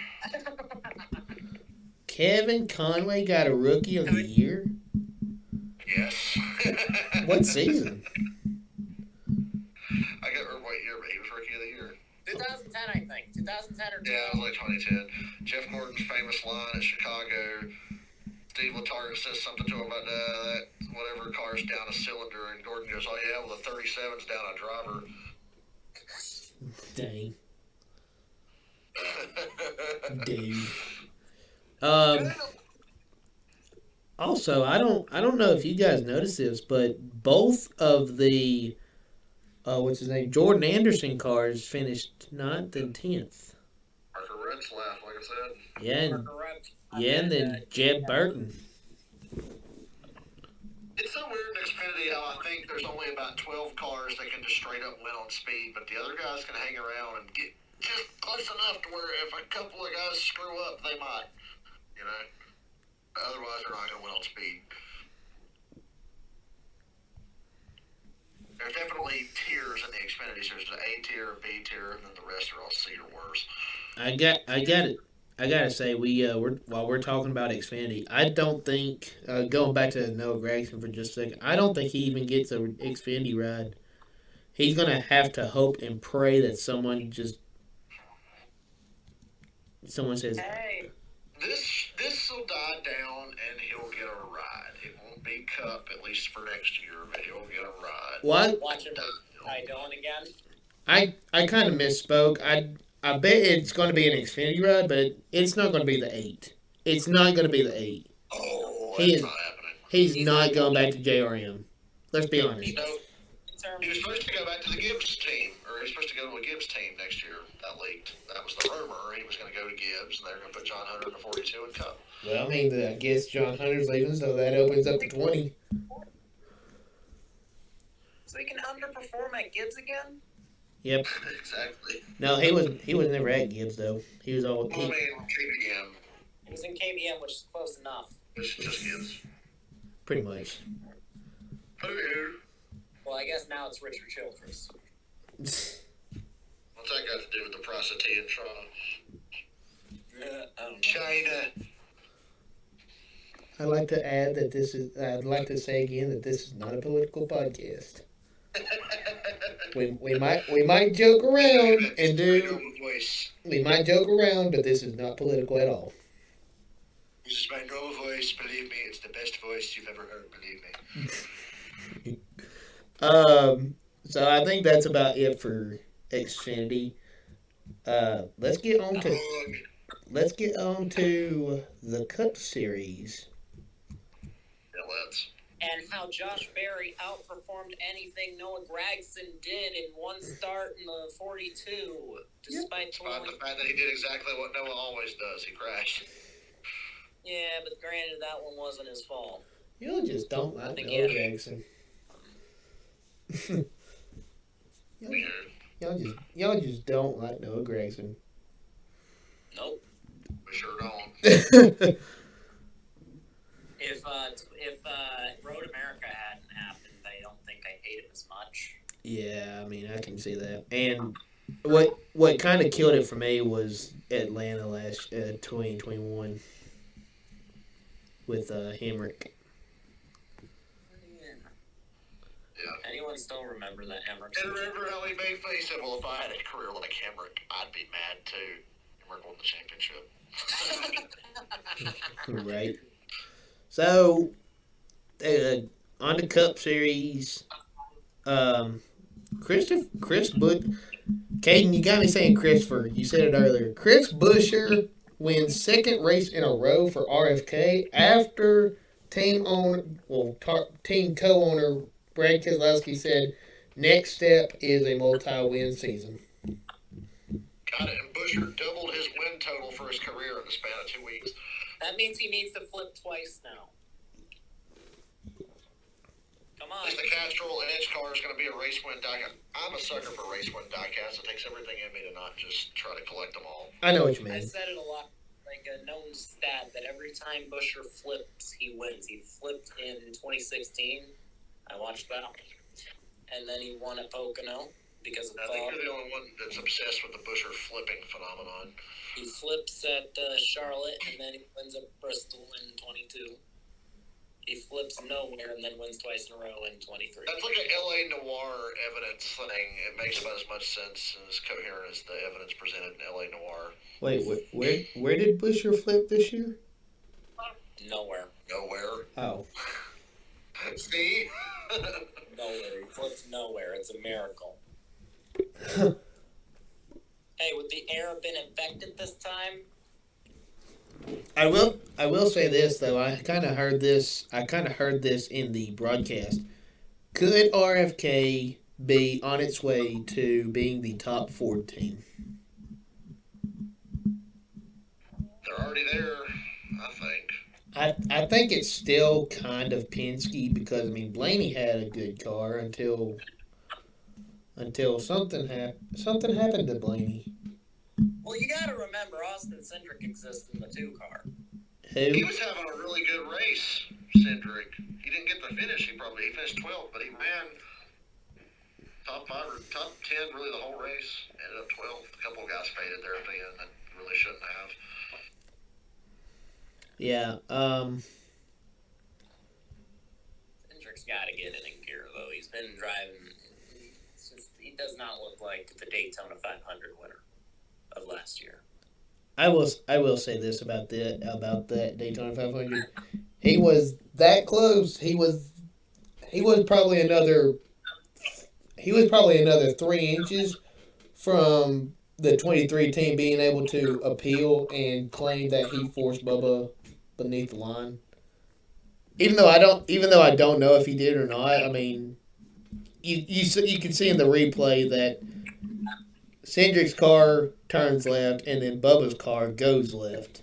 Kevin Conway got a Rookie of the Year? Yes. What season? I can't remember what year, but he was Rookie of the Year. 2010, I think. 2010 or 2010. Yeah, it was like 2010. Jeff Gordon's famous line at Chicago. Steve Letarte says something to him about that whatever car's down a cylinder, and Gordon goes, "Oh yeah, well the 37's down a driver." Dang. Dude. Also, I don't know if you guys noticed this, but both of the what's his name, Jordan Anderson cars finished 9th and 10th. Parker Retzlaff, like I said. Yeah, and then Jeb Burton. It's so weird in Xfinity how I think there's only about 12 cars that can just straight up win on speed, but the other guys can hang around and get just close enough to where if a couple of guys screw up, they might, you know. But otherwise, they're not going to win on speed. There's definitely tiers in the Xfinity series. There's an A tier, a B tier, and then the rest are all C or worse. I gotta say, while we're talking about Xfinity, I don't think going back to Noah Gragson for just a second, I don't think he even gets an Xfinity ride. He's gonna have to hope and pray that someone says, "Hey, this will die down and he'll get a ride. It won't be Cup at least for next year, but he'll get a ride." "What? Watch him tie Dylan again." I kind of misspoke. I bet it's going to be an Xfinity ride, but it's not going to be the 8. It's not going to be the 8. Oh, that's not happening. He's not going back to JRM. Let's be honest. He was supposed to go back to the Gibbs team, or he was supposed to go to a Gibbs team next year. That leaked. That was the rumor. He was going to go to Gibbs, and they were going to put John Hunter in the 42 and Cup. Well, I mean, I guess John Hunter's leaving, so that opens up to 20. So he can underperform at Gibbs again? Yep. Exactly. No, he was never at Gibbs though. He was all. KBM. He was in KBM, which is close enough. It's just Gibbs. Pretty much. Who? Well, I guess now it's Richard Childress. What's that got to do with the price of tea in Toronto? I don't know. China. I'd like to add that I'd like to say again that this is not a political podcast. We might joke around and do. Voice. We might joke around, but this is not political at all. This is my normal voice. Believe me, it's the best voice you've ever heard. Believe me. So I think that's about it for Xfinity. Let's get on to the Cup Series. Yeah, let's. And how Josh Berry outperformed anything Noah Gragson did in one start in the 42, despite Despite the fact that he did exactly what Noah always does. He crashed. Yeah, but granted, that one wasn't his fault. Y'all just don't like think Noah he had- Jackson. Weird. Y'all just don't like Noah Gragson. Nope. We sure don't. If Road America hadn't happened, I don't think I hate him as much. Yeah, I mean I can see that. And what kind of killed it for me was Atlanta last 2021 with Hemrick. Yeah. Anyone still remember that Emmerich? And remember how he made fun? He said, well, if I had a career like Hemrick, I'd be mad too. Hemrick won the championship. Right. So, on the Cup Series, Chris Bush, Kaden, you got me saying Christopher. You said it earlier. Chris Buescher wins second race in a row for RFK after team co-owner Brad Keselowski said next step is a multi-win season. Got it. And Buescher doubled his win total for his career in the span of 2 weeks. That means he needs to flip twice now. Come on. At least the Castrol Edge car is going to be a race win diecast. I'm a sucker for race win diecast. It takes everything in me to not just try to collect them all. I know what you I mean. said it a lot, like a known stat that every time Buescher flips, he wins. He flipped in 2016. I watched that. And then he won at Pocono because of I think you're the only one that's obsessed with the Buescher flipping phenomenon. He flips at Charlotte, and then he wins at Bristol in 22. He flips nowhere and then wins twice in a row in 23. That's like an LA Noir evidence thing. It makes about as much sense and as coherent as the evidence presented in LA Noir. Wait, where did Buescher flip this year? Nowhere. Nowhere. Oh. See? Nowhere. He flips nowhere. It's a miracle. Hey, would the air have been infected this time? I will say this though. I kind of heard this in the broadcast. Could RFK be on its way to being the top Ford team? They're already there, I think. I think it's still kind of Penske because I mean Blaney had a good car until something happened to Blaney. Well, you got to remember, Austin Cindric exists in the 2 car. He Who? was having a really good race, Cindric. He didn't get the finish. He finished 12th, but he ran top 5 or top 10 really the whole race. Ended up 12th. A couple of guys faded there at the end that really shouldn't have. Yeah. Cindric's got to get it in gear, though. He's been driving. He does not look like the Daytona 500 winner of last year. I will say this about that Daytona 500. He was that close. He was probably another 3 inches from the 23 team being able to appeal and claim that he forced Bubba beneath the line. Even though I don't know if he did or not. I mean, you can see in the replay that Cindric's car turns left and then Bubba's car goes left.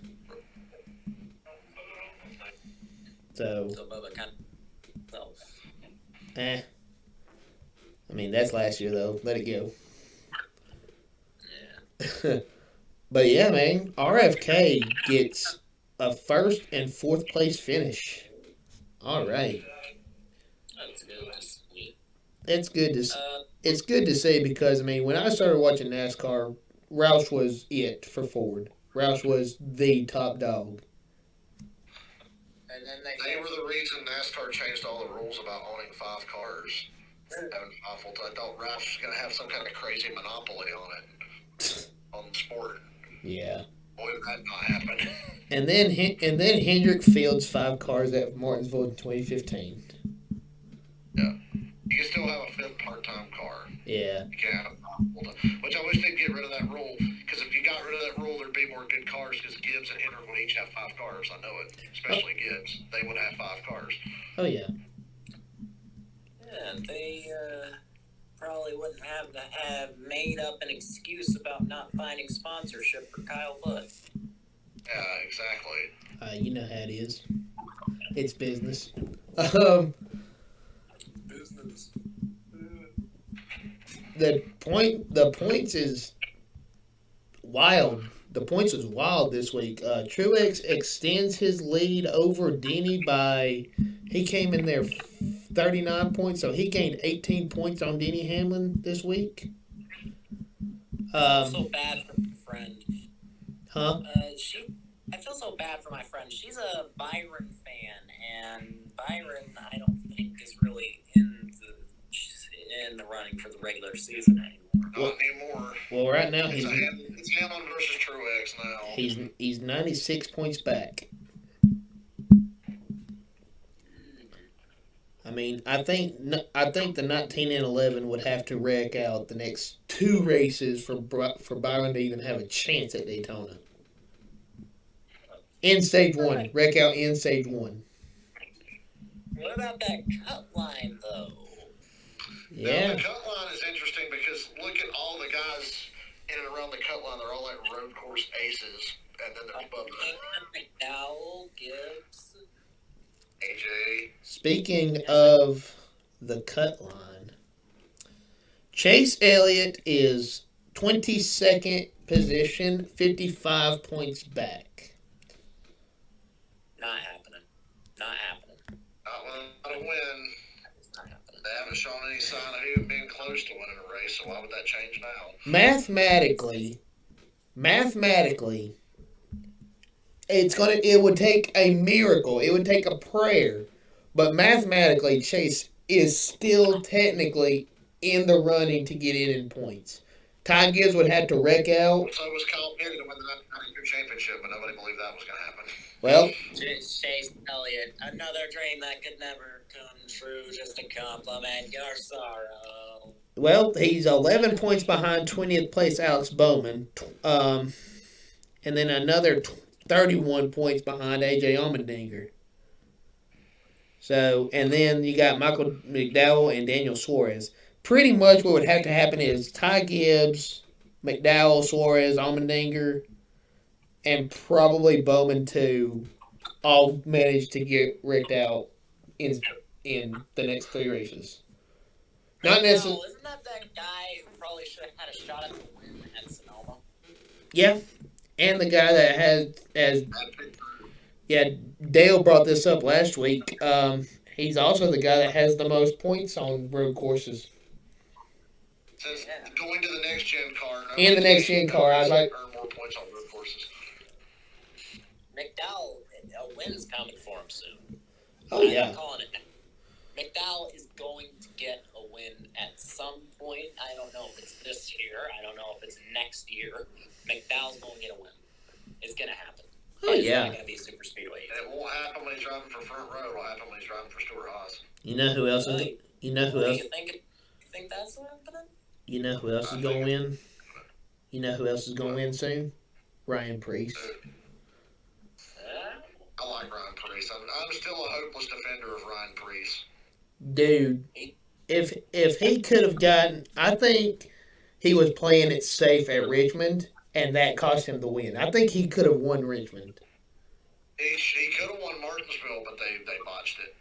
So Bubba kind of. I mean, that's last year, though. Let it go. Yeah. But yeah, man, RFK gets a 1st and 4th place finish. All right. That's good to see. It's good to see. it's good to see because, I mean, when I started watching NASCAR, Roush was it for Ford. Roush was the top dog. And then They were the reason NASCAR changed all the rules about owning 5 cars. Having 5 I thought Roush was going to have some kind of crazy monopoly on it, on the sport. Yeah. Boy, did that not happen. And then Hendrick fields 5 cars at Martinsville in 2015. Yeah. You can still have a 5th part-time car. Yeah. You can't have a full-time. Which I wish they'd get rid of that rule, because if you got rid of that rule, there'd be more good cars, because Gibbs and Hendrick would each have 5 cars. I know it. Especially Gibbs. They would have 5 cars. Oh, yeah. Yeah, they probably wouldn't have to have made up an excuse about not finding sponsorship for Kyle Busch. Yeah, exactly. You know how it is. It's business. Business. The points is wild. The points was wild this week. Truex extends his lead over Denny by, he came in there 39 points, so he gained 18 points on Denny Hamlin this week. I feel so bad for my friend. Huh? I feel so bad for my friend. She's a Byron fan, and Byron, I don't think is really in the running for the regular season anymore. Not anymore. Well, right now it's Hamlin versus Truex now. He's 96 points back. I mean, I think the 19 and 11 would have to wreck out the next 2 races for Byron to even have a chance at Daytona. In stage 1, wreck out in stage 1. What about that cut line, though? Yeah. Now, the cut line is interesting because look at all the guys in and around the cut line. They're all like road course aces, and then there's Bubba, McDowell, Gibbs, AJ. Speaking of the cut line, Chase Elliott is 22nd position, 55 points back. Not happening. Not a win. They haven't shown any sign of even being close to winning a race, so why would that change now? Mathematically, it would take a miracle. It would take a prayer. But mathematically, Chase is still technically in the running to get in points. Ty Gibbs would have to wreck out. So was Kyle Petty to win the 92 championship, but nobody believed that was going to happen. Well, Chase Elliott, another dream that could never come true, just to compliment your sorrow. Well, he's 11 points behind 20th place Alex Bowman, and then another 31 points behind AJ Allmendinger. So, and then you got Michael McDowell and Daniel Suarez. Pretty much what would have to happen is Ty Gibbs, McDowell, Suarez, Allmendinger, and probably Bowman too all manage to get wrecked out in the next 3 races. Not necessarily. Isn't that guy who probably should have had a shot at the win at Sonoma? Yeah, and the guy that Dale brought this up last week. He's also the guy that has the most points on road courses. Since going to the next gen car, In the next gen car, I was like, earn more points on road courses. McDowell, a win's coming for him soon. oh yeah. I'm calling it now. McDowell is going to get a win at some point. I don't know if it's this year. I don't know if it's next year. McDowell's going to get a win. It's going to happen. Oh It's yeah. not going to be a super speedway. And it won't happen when he's driving for front row. It'll happen when he's driving for Stuart Haas. You know who else is? You know who else? You think that's happening? You know who else is going to win? You know who else is going to win soon? Ryan Preece. I like Ryan Preece. I'm still a hopeless defender of Ryan Preece. Dude, if he could have gotten, I think he was playing it safe at Richmond, and that cost him the win. I think he could have won Richmond. He could have won Martinsville, but they botched it.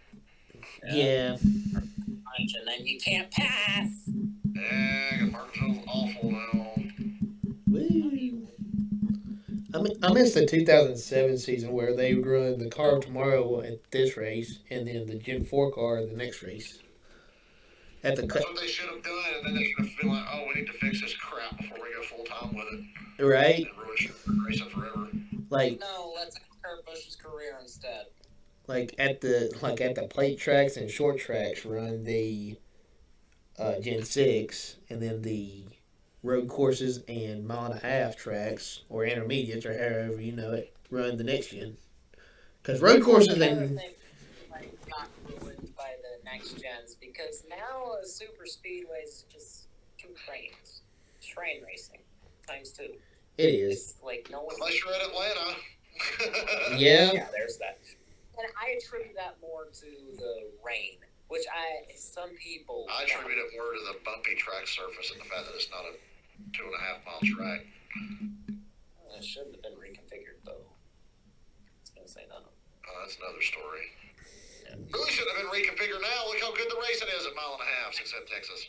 Yeah. And then you can't pass. Yeah, Martinsville's awful now. Woo. I missed the 2007 season where they would run the car of tomorrow at this race, and then the Gen 4 car at the next race. at the That's what they should have done, and then they should have been like, "Oh, we need to fix this crap before we go full time with it right, and ruin racing forever." like No, let's Kurt Busch's career instead. at the plate tracks and short tracks, run the Gen 6, and then the road courses and mile and a half tracks or intermediates or however you know it, run the next gen. Because road courses Another and thing like got ruined by the next gens because now super speedways is just two trains, train racing times two. it is, It's like no one. Unless you're at Atlanta. yeah, Yeah, there's that. And I attribute that more to the rain, which some people. I attribute it more to the bumpy track surface and the fact that it's not a 2.5 mile track. It shouldn't have been reconfigured though. I was gonna say no. That's another story. Really shouldn't have been reconfigured now. Look how good the racing is at mile and a half, except Texas.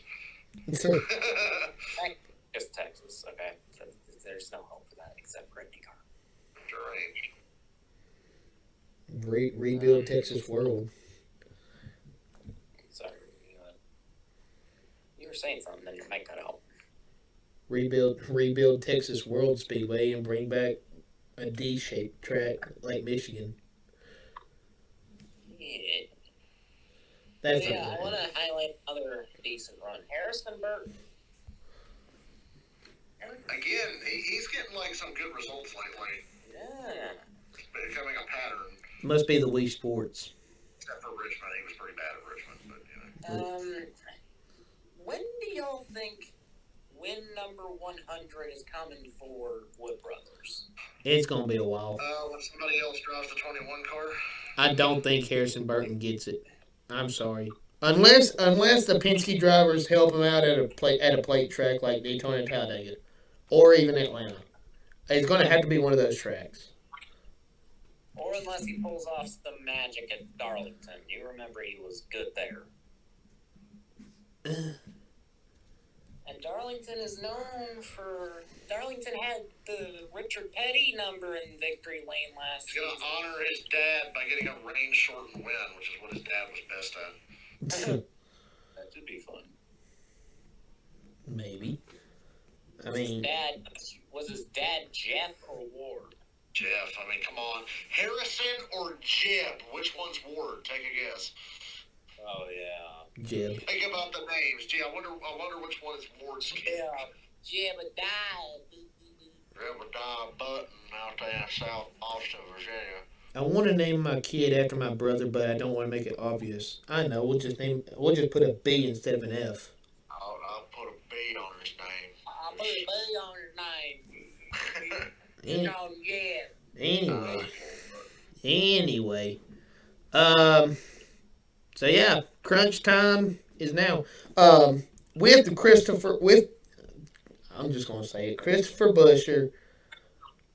Just Texas, okay. There's no hope for that except for IndyCar. Sure ain't. Rebuild Texas World. Sorry, you were saying something, then your mic cut out. Rebuild Texas World Speedway and bring back a D-shaped track like Michigan. Yeah. That's I want to highlight another decent run. Harrison Burton. Again, he's getting like some good results lately. Yeah. It's becoming a pattern. Must be the Wii Sports. Except for Richmond, he was pretty bad at Richmond, but you know. When do y'all think win number 100 is coming for Wood Brothers? It's gonna be a while. When somebody else drives the 21 car. I don't think Harrison Burton gets it. I'm sorry. Unless the Penske drivers help him out at a plate track like Daytona and Talladega, or even Atlanta, it's going to have to be one of those tracks. Or unless he pulls off some magic at Darlington. You remember he was good there. And Darlington is known for. Darlington had the Richard Petty number in victory lane last He's going to season. honor his dad by getting a rain shortened win, which is what his dad was best at. That should be fun. Maybe. I mean, Was his dad Jeff or Ward? Jeff, I mean, come on. Harrison or Jeb? Which one's Ward? Take a guess. Oh yeah. Jeb. Think about the names. Gee, I wonder which one is Ward's kid. Yeah, Jebediah. Jebediah Button out there in South Austin, Virginia. I want to name my kid after my brother, but I don't want to make it obvious. I know. We'll just put a B instead of an F. I'll put a B on his name. I'll put a B on his name. You know, yeah. Anyway. So yeah, crunch time is now. I'm just gonna say it, Christopher Buescher.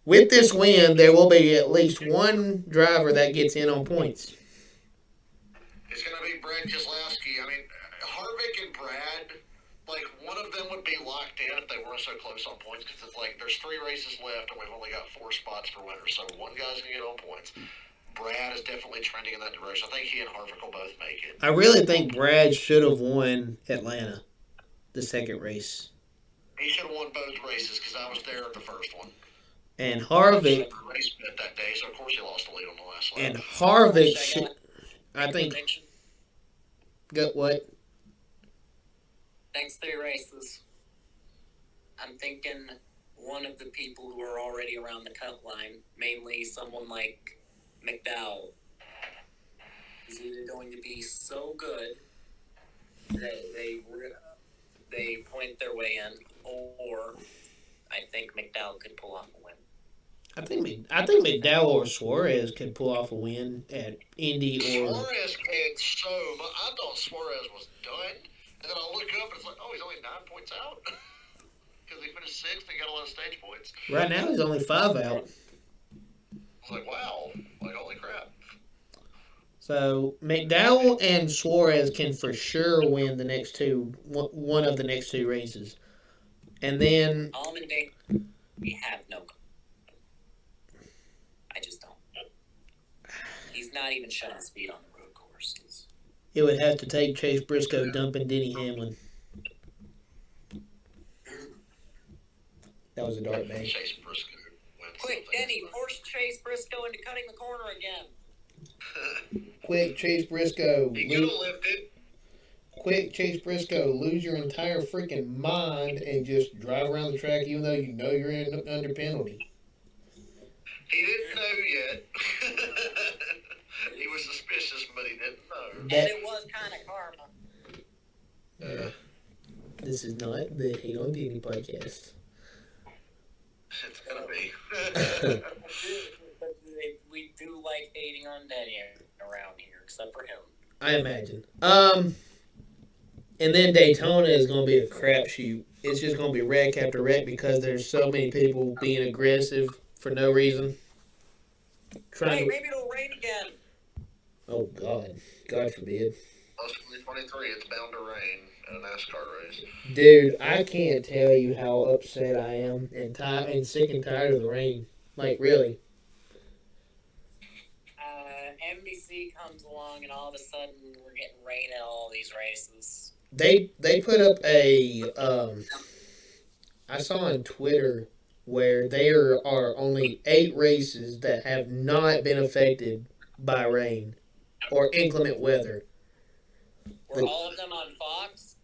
With this win, there will be at least one driver that gets in on points. It's going to be Brad Keselowski. I mean, Harvick and Brad, like, one of them would be locked in if they weren't so close on points, because it's like there's 3 races left and we've only got 4 spots for winners, so one guy's going to get on points. Brad is definitely trending in that direction. I think he and Harvick will both make it. I really think Brad should have won Atlanta, the second race. He should have won both races because I was there at the first one. And Harvick. Race bet that day, so of course he lost the lead on the last lap. And Harvick should. I think. Got what? Next 3 races. I'm thinking one of the people who are already around the cut line, mainly someone like McDowell, is either going to be so good that they point their way in, or I think McDowell could pull off a win. I think McDowell or Suarez could pull off a win at Indy or. Suarez can't so. I thought Suarez was done, and then I look up and it's like, oh, he's only 9 points out because he finished 6th and got a lot of stage points. Right now, he's only 5 out. I was like, wow, like holy crap. So McDowell and Suarez can for sure win the next one of the next 2 races, and then. Allmendinger, we have no. I just don't. He's not even showing speed on the road courses. It would have to take Chase Briscoe dumping Denny Hamlin. That was a dark bang. Chase Briscoe wins Quick, something. Denny, force Chase Briscoe into cutting the corner again. Quick, Chase Briscoe. He could have lived it. Quick, Chase Briscoe. Lose your entire freaking mind and just drive around the track even though you know you're under penalty. He didn't know yet. He was suspicious, but he didn't know. And it was kind of karma. This is not the Hate on Denny podcast. It's gonna be. We do like hating on Denny around here, except for him. I imagine. And then Daytona is going to be a crapshoot. It's just going to be wreck after wreck because there's so many people being aggressive for no reason. Hey, maybe it'll rain again. Oh God forbid. Plus 2023, it's bound to rain in a NASCAR race. Dude, I can't tell you how upset I am and sick and tired of the rain. Like really. NBC comes along and all of a sudden we're getting rain at all these races. They put up a I saw on Twitter where there are only 8 races that have not been affected by rain or inclement weather. Were all of them on Fox?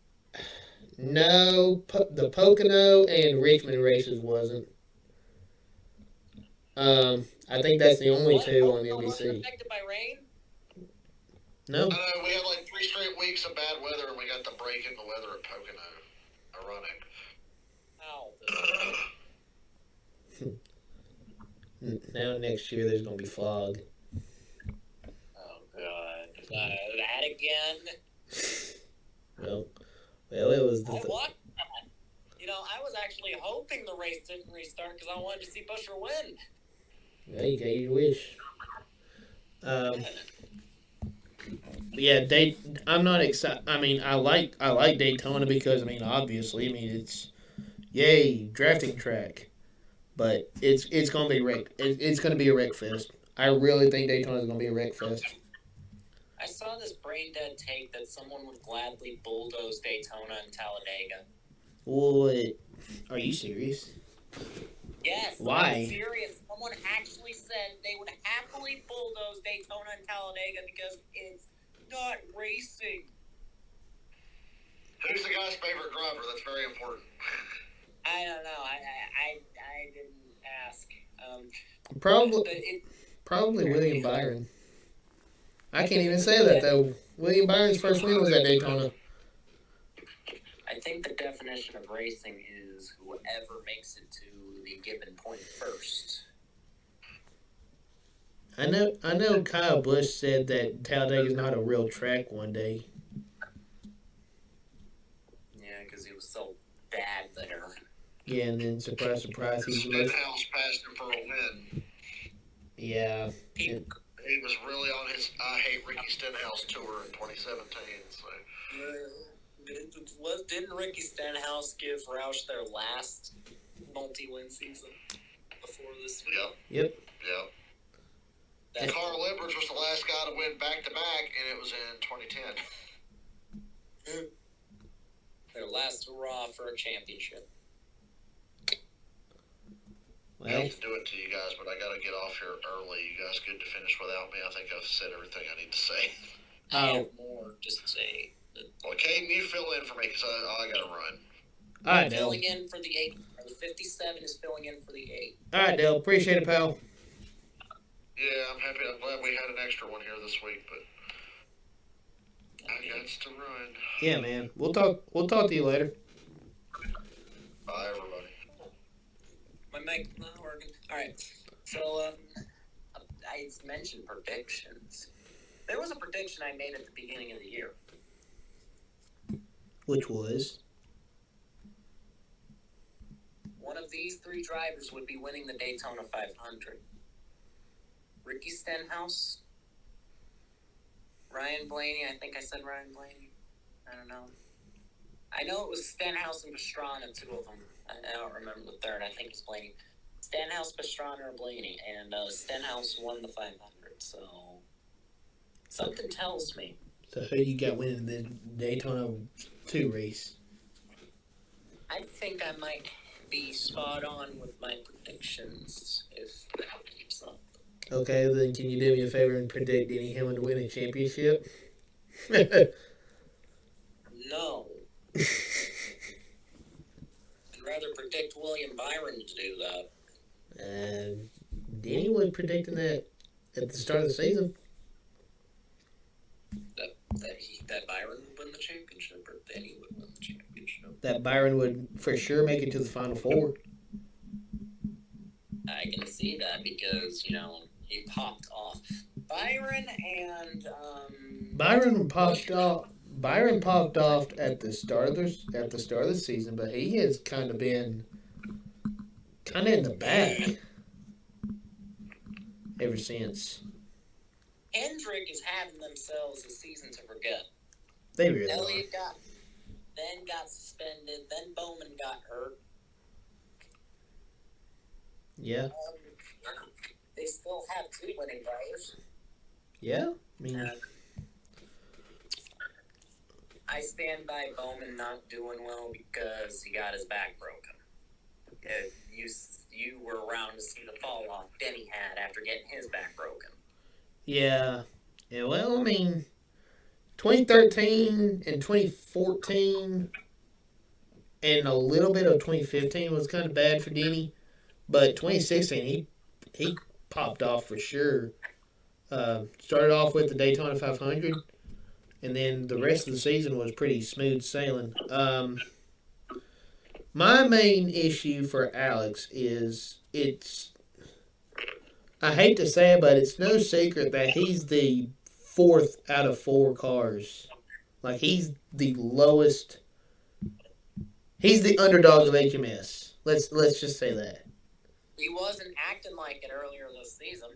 No, the Pocono and Richmond races wasn't. I think that's the only 2 on NBC. Wasn't affected by rain? No. I know, we had like 3 straight weeks of bad weather, and we got the break in the weather at Pocono. Ironic. Ow. Now next year there's going to be fog. Oh, God. That again? Well, it was the... I watched that. You know, I was actually hoping the race didn't restart because I wanted to see Busher win. Yeah, you got your wish. Yeah, I'm not excited. I mean, I like Daytona because obviously, it's yay drafting track, but it's gonna be wreck. It's gonna be a wreck fest. I really think Daytona is gonna be a wreck fest. I saw this brain dead take that someone would gladly bulldoze Daytona and Talladega. What? Are you serious? Yes. Why? I'm serious. Someone actually said they would happily bulldoze Daytona and Talladega because it's not racing. Who's the guy's favorite driver? That's very important. I don't know. I didn't ask. Probably William Byron. I can't even say that though. William Byron's first win was at Daytona. I think the definition of racing is whoever makes it to the given point first. I know Kyle Busch said that Talladega is not a real track one day. Yeah, because he was so bad there. Yeah, and then surprise, he's the most... Stenhouse passed him for a win. Yeah. He was really on his I Hate Ricky Stenhouse tour in 2017. So. Didn't Ricky Stenhouse give Roush their last multi-win season before this year? Yep. Carl Edwards was the last guy to win back-to-back, and it was in 2010. Their last hurrah for a championship. I hate to do it to you guys, but I got to get off here early. You guys good to finish without me? I think I've said everything I need to say. I have more just to say. Well, Kaden, you fill in for me because I got to run. All right, Dale. Filling in for the 8. The 57 is filling in for the 8. All right, Dale. Appreciate it, pal. Yeah, I'm happy. I'm glad we had an extra one here this week, but I got to run. Yeah, man. We'll talk to you later. Bye, everybody. My mic not working. All right. So, I mentioned predictions. There was a prediction I made at the beginning of the year. Which was? One of these 3 drivers would be winning the Daytona 500. Ricky Stenhouse, Ryan Blaney. I think I said Ryan Blaney. I don't know. I know it was Stenhouse and Pastrana, 2 of them. I don't remember the third. I think it's Blaney. Stenhouse, Pastrana, or Blaney. And Stenhouse won the 500. So something tells me So who you got winning the Daytona 2 race? I think I might be spot on with my predictions if that keeps up. Okay, then can you do me a favor and predict Denny Hamlin to win a championship? No. I'd rather predict William Byron to do that. Denny was predicting that at the start of the season. That Byron would win the championship, or Denny would win the championship. That Byron would for sure make it to the Final Four. I can see that because he popped off. Byron Byron popped off at the start of the season, but he has kind of been in the back ever since. Hendrick is having themselves a season to forget. They really are. Elliott got suspended, then Bowman got hurt. Yeah. They still have 2 winning drivers. Yeah. I mean, I stand by Bowman not doing well because he got his back broken. You were around to see the fall off Denny had after getting his back broken. yeah. Well, I mean, 2013 and 2014 and a little bit of 2015 was kind of bad for Denny, but 2016 he popped off for sure. Started off with the Daytona 500, and then the rest of the season was pretty smooth sailing. My main issue for Alex is I hate to say it, but it's no secret that he's the 4th out of 4 cars. Like, he's the lowest. He's the underdog of HMS. Let's just say that. He wasn't acting like it earlier this season.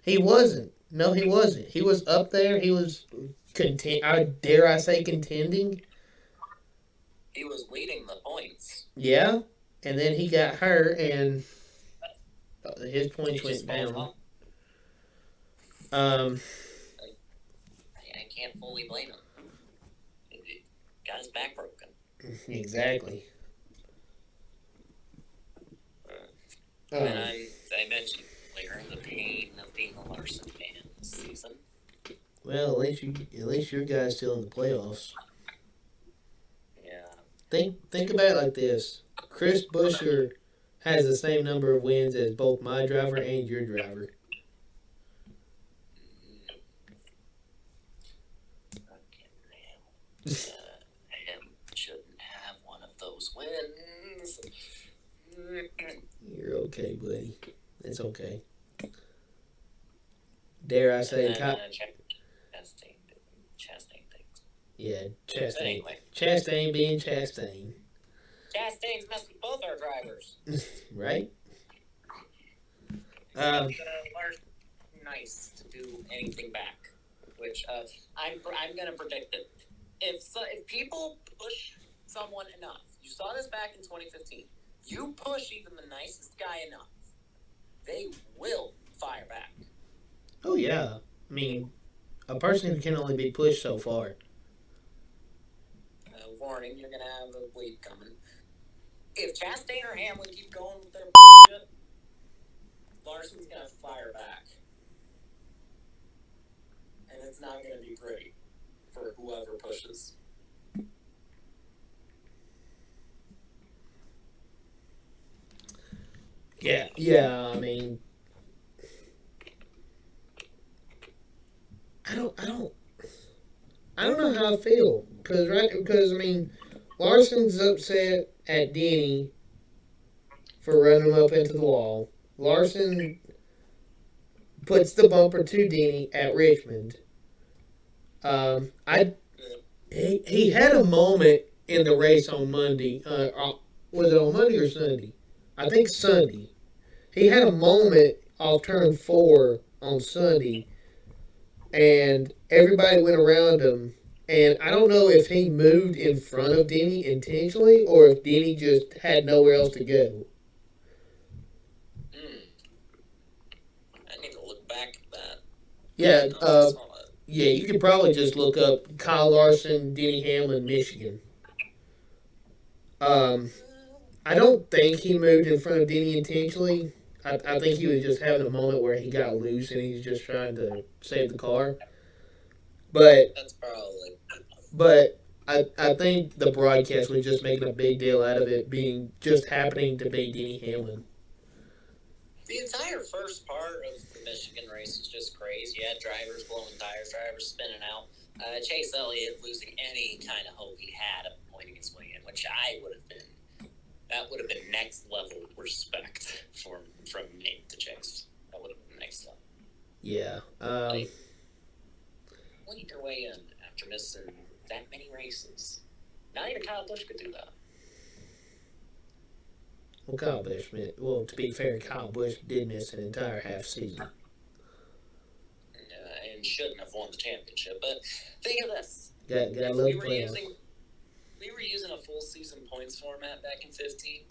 He wasn't. No, he wasn't. He was up there. He was dare I say contending. He was leading the points. Yeah, and then he got hurt, and his points went down. I can't fully blame him. He got his back broken. Exactly. And I mentioned earlier the pain of being a Larson fan this season. Well, at least your guy's still in the playoffs. Yeah. Think about it like this: Chris Buescher has the same number of wins as both my driver and your driver. Him shouldn't have one of those wins. You're okay, buddy. It's okay. Dare I say, Chastain things. Yeah, Chastain. Anyway. Chastain being Chastain. Chastain's messed with both our drivers. Right? Nice to do anything back, which I'm gonna predict it. If people push someone enough, you saw this back in 2015. You push even the nicest guy enough, they will fire back. Oh yeah. I mean, a person can only be pushed so far. Warning, you're gonna have a bleed coming. If Chastain or Hamlin keep going with their bullshit, Larson's gonna fire back. And it's not gonna be pretty for whoever pushes. Yeah, I mean, I don't know how I feel because I mean, Larson's upset at Denny for running him up into the wall. Larson puts the bumper to Denny at Richmond. He had a moment in the race on Monday. Was it on Monday or Sunday? I think Sunday. He had a moment off turn 4 on Sunday, and everybody went around him. And I don't know if he moved in front of Denny intentionally or if Denny just had nowhere else to go. I need to look back at that. Yeah, Yeah, you could probably just look up Kyle Larson, Denny Hamlin, Michigan. Um, I don't think he moved in front of Denny intentionally. I think he was just having a moment where he got loose and he's just trying to save the car. But That's probably. but I think the broadcast was just making a big deal out of it being just happening to be Denny Hamlin. The entire first part of the Michigan race was just crazy. You had drivers blowing tires, drivers spinning out. Chase Elliott losing any kind of hope he had of pointing his way in, which I would have been. That would have been next level respect from Nate to Chase. That would have been next level. Yeah. Like, point your way in after missing that many races. Not even Kyle Busch could do that. Well, Kyle Busch. Well, to be fair, Kyle Busch did miss an entire half season. And shouldn't have won the championship. But think of this: Got if love we were playoffs. using a full season points format back in 15,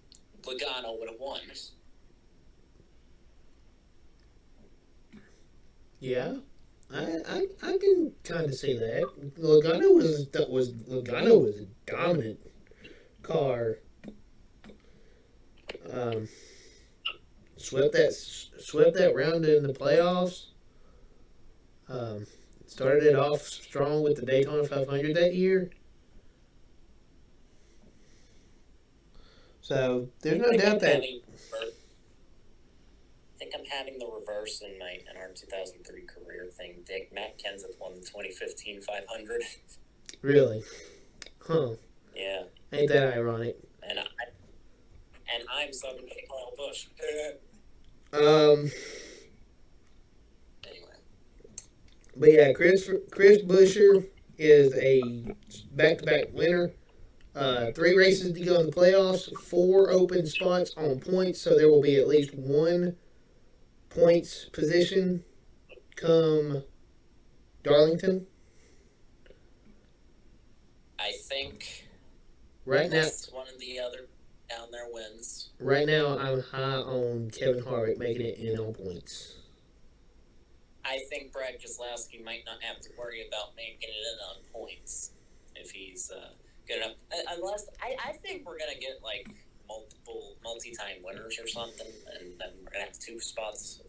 Logano would have won. Yeah. I can kind of see that. Logano was a dominant car. Um, swept that round in the playoffs. Um, started it off strong with the Daytona 500 that year. So there's no doubt that. I think I'm having the reverse in our 2003 career thing. Matt Kenseth won the 2015 500. Really? Huh. Yeah. Ain't that ironic? And I'm Southern Kyle Busch. Um. Anyway. But yeah, Chris Buescher is a back-to-back winner. 3 races to go in the playoffs, 4 open spots on points, so there will be at least 1 points position come Darlington. I think Right now, one of the other down there wins. right now I'm high on Kevin Harvick making it in on points. I think Brad Keselowski might not have to worry about making it in on points if he's good enough. Unless I think we're gonna get like multi-time winners or something, and then we're gonna have 2 spots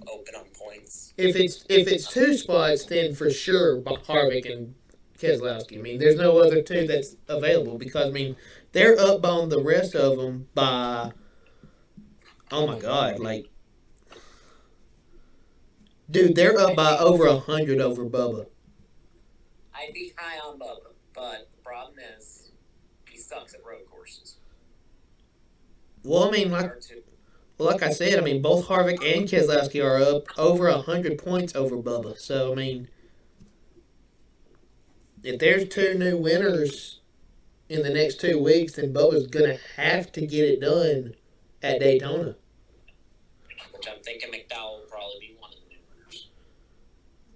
open on points. If it's 2 spots, then for sure Harvick and Keselowski. I mean, there's no other 2 that's available because I mean they're up on the rest of them by, oh my god, like, dude, they're up by over 100 over Bubba. I'd be high on Bubba, but the problem is he sucks at road courses. Well, I mean, like I said, I mean, both Harvick and Keselowski are up over 100 points over Bubba. So, I mean, if there's 2 new winners in the next 2 weeks, then Bubba's going to have to get it done at Daytona. Which I'm thinking McDowell will probably be one of the new winners.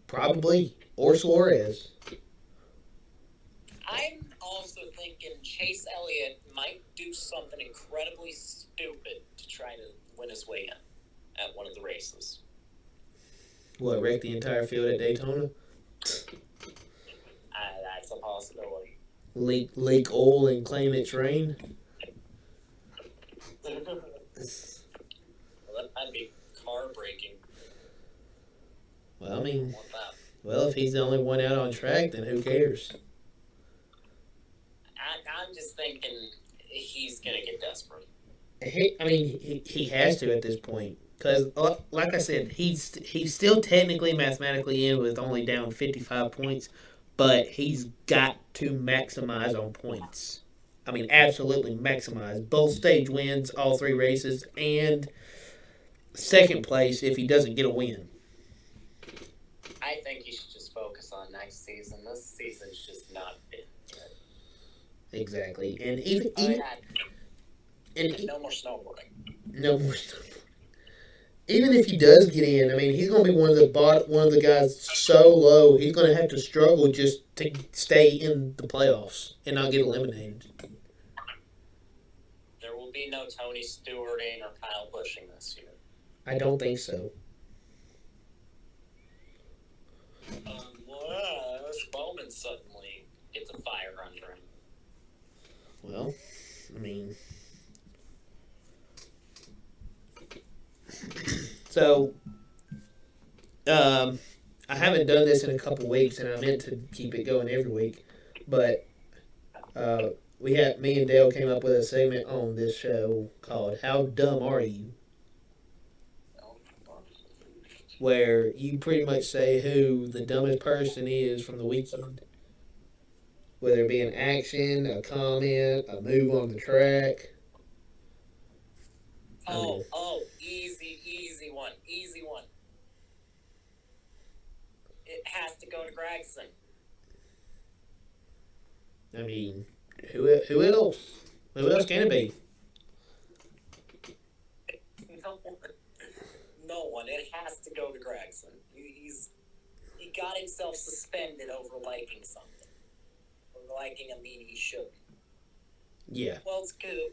Probably. Or Suarez. I'm also thinking Chase Elliott might do something incredibly stupid to try to win his way in at one of the races. What, wreck the entire field at Daytona? That's a possibility. Leak oil and claim it's rain? Well, that'd be car breaking. Well, I mean, if he's the only one out on track, then who cares? I'm just thinking he's going to get desperate. He has to at this point. Because, like I said, he's still technically mathematically in with only down 55 points, but he's got to maximize on points. I mean, absolutely maximize. Both stage wins, all 3 races, and second place if he doesn't get a win. I think he should just focus on next season. This season's just not been good. Exactly. And even no more snowboarding. No more snowboarding. Even if he does get in, I mean, he's going to be one of the guys so low, he's going to have to struggle just to stay in the playoffs and not get eliminated. There will be no Tony Stewarting or Kyle Busching this year. I don't think so. This Bowman suddenly gets a fire under him. Well, I mean, so I haven't done this in a couple weeks, and I meant to keep it going every week, but uh, me and Dale came up with a segment on this show called "How Dumb Are You?" where you pretty much say who the dumbest person is from the weekend, whether it be an action, a comment, a move on the track. Easy one. It has to go to Gregson. I mean, who else? Who else can it be? No one. It has to go to Gregson. He got himself suspended over liking something. Or liking a mean he shouldn't. Yeah. Well, it's good.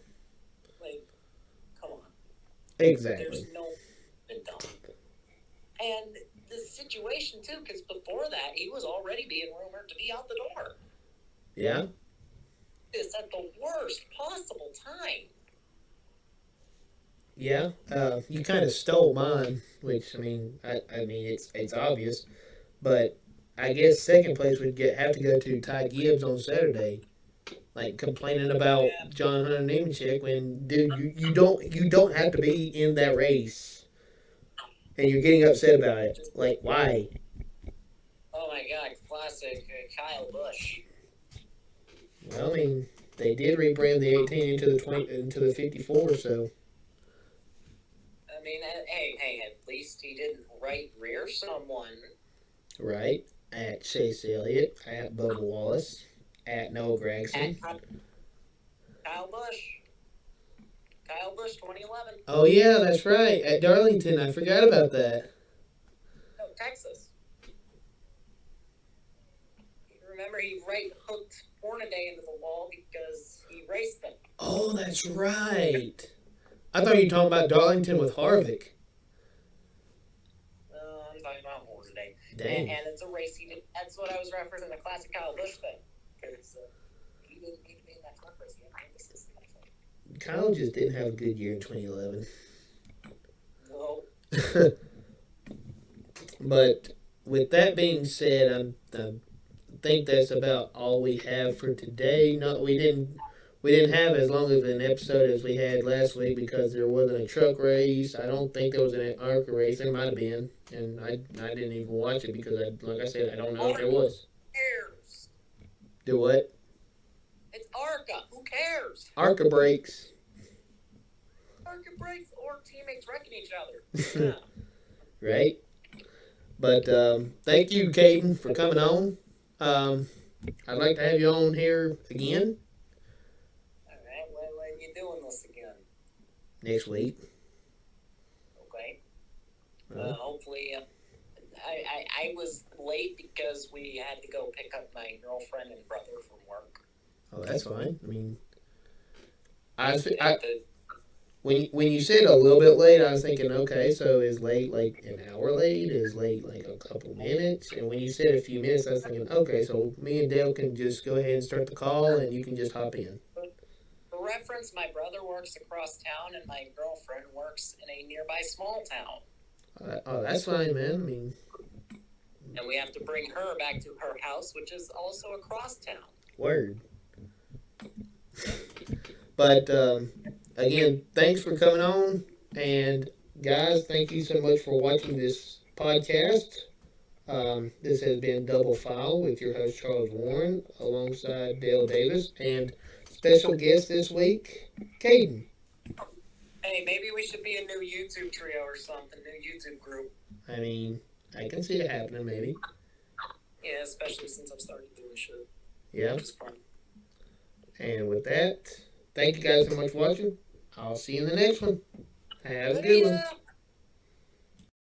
Like, come on. Exactly. There's no dumb. And the situation, too, because before that, he was already being rumored to be out the door. Yeah. This at the worst possible time. Yeah. You kind of stole mine, which I mean, it's obvious, but I guess second place would have to go to Ty Gibbs on Saturday, like complaining about John Hunter Nemechek when dude, you don't have to be in that race, and you're getting upset about it. Like why? Oh my God! Classic Kyle Busch. Well, I mean, they did rebrand the 18 into the 54, so. I mean, hey, at least he didn't right rear someone. Right. At Chase Elliott, at Bubba Wallace, at Noah Gragson. At Kyle Busch. Kyle Busch, 2011. Oh, yeah, that's right. At Darlington. I forgot about that. No, Texas. Remember, he right hooked Hornaday into the wall because he raced them. Oh, that's right. I thought you were talking about Darlington with Harvick. I'm talking about Hornaday. Dang. And it's a race he did. That's what I was referencing the classic Kyle Busch thing. Because he didn't need to be in that truck race. Kyle just didn't have a good year in 2011. No. But with that being said, I think that's about all we have for today. We didn't have as long of an episode as we had last week because there wasn't a truck race. I don't think there was an ARCA race. There might have been, and I didn't even watch it because, like I said, I don't know if there was. Who cares? Do what? It's ARCA. Who cares? ARCA breaks. ARCA breaks or teammates wrecking each other. Yeah. Right? But thank you, Kaden, for coming on. I'd like to have you on here again. All right. When are you doing this again? Next week. Okay. Hopefully, I was late because we had to go pick up my girlfriend and brother from work. Oh, that's fine. I mean, when you said a little bit late, I was thinking, okay, so is late like an hour late? Is late like a couple minutes? And when you said a few minutes, I was thinking, okay, so me and Dale can just go ahead and start the call, and you can just hop in. For reference, my brother works across town, and my girlfriend works in a nearby small town. Oh, that's fine, man. I mean, and we have to bring her back to her house, which is also across town. Word. But again, thanks for coming on, and guys, thank you so much for watching this podcast. This has been Double File with your host Charles Warren, alongside Dale Davis, and special guest this week, Kaden. Hey, maybe we should be a new YouTube trio or something, new YouTube group. I mean, I can see it happening, maybe. Yeah, especially since I've started doing shit. Yeah. Which is fun. And with that, thank you guys so much for watching. I'll see you in the next one. Have a good one.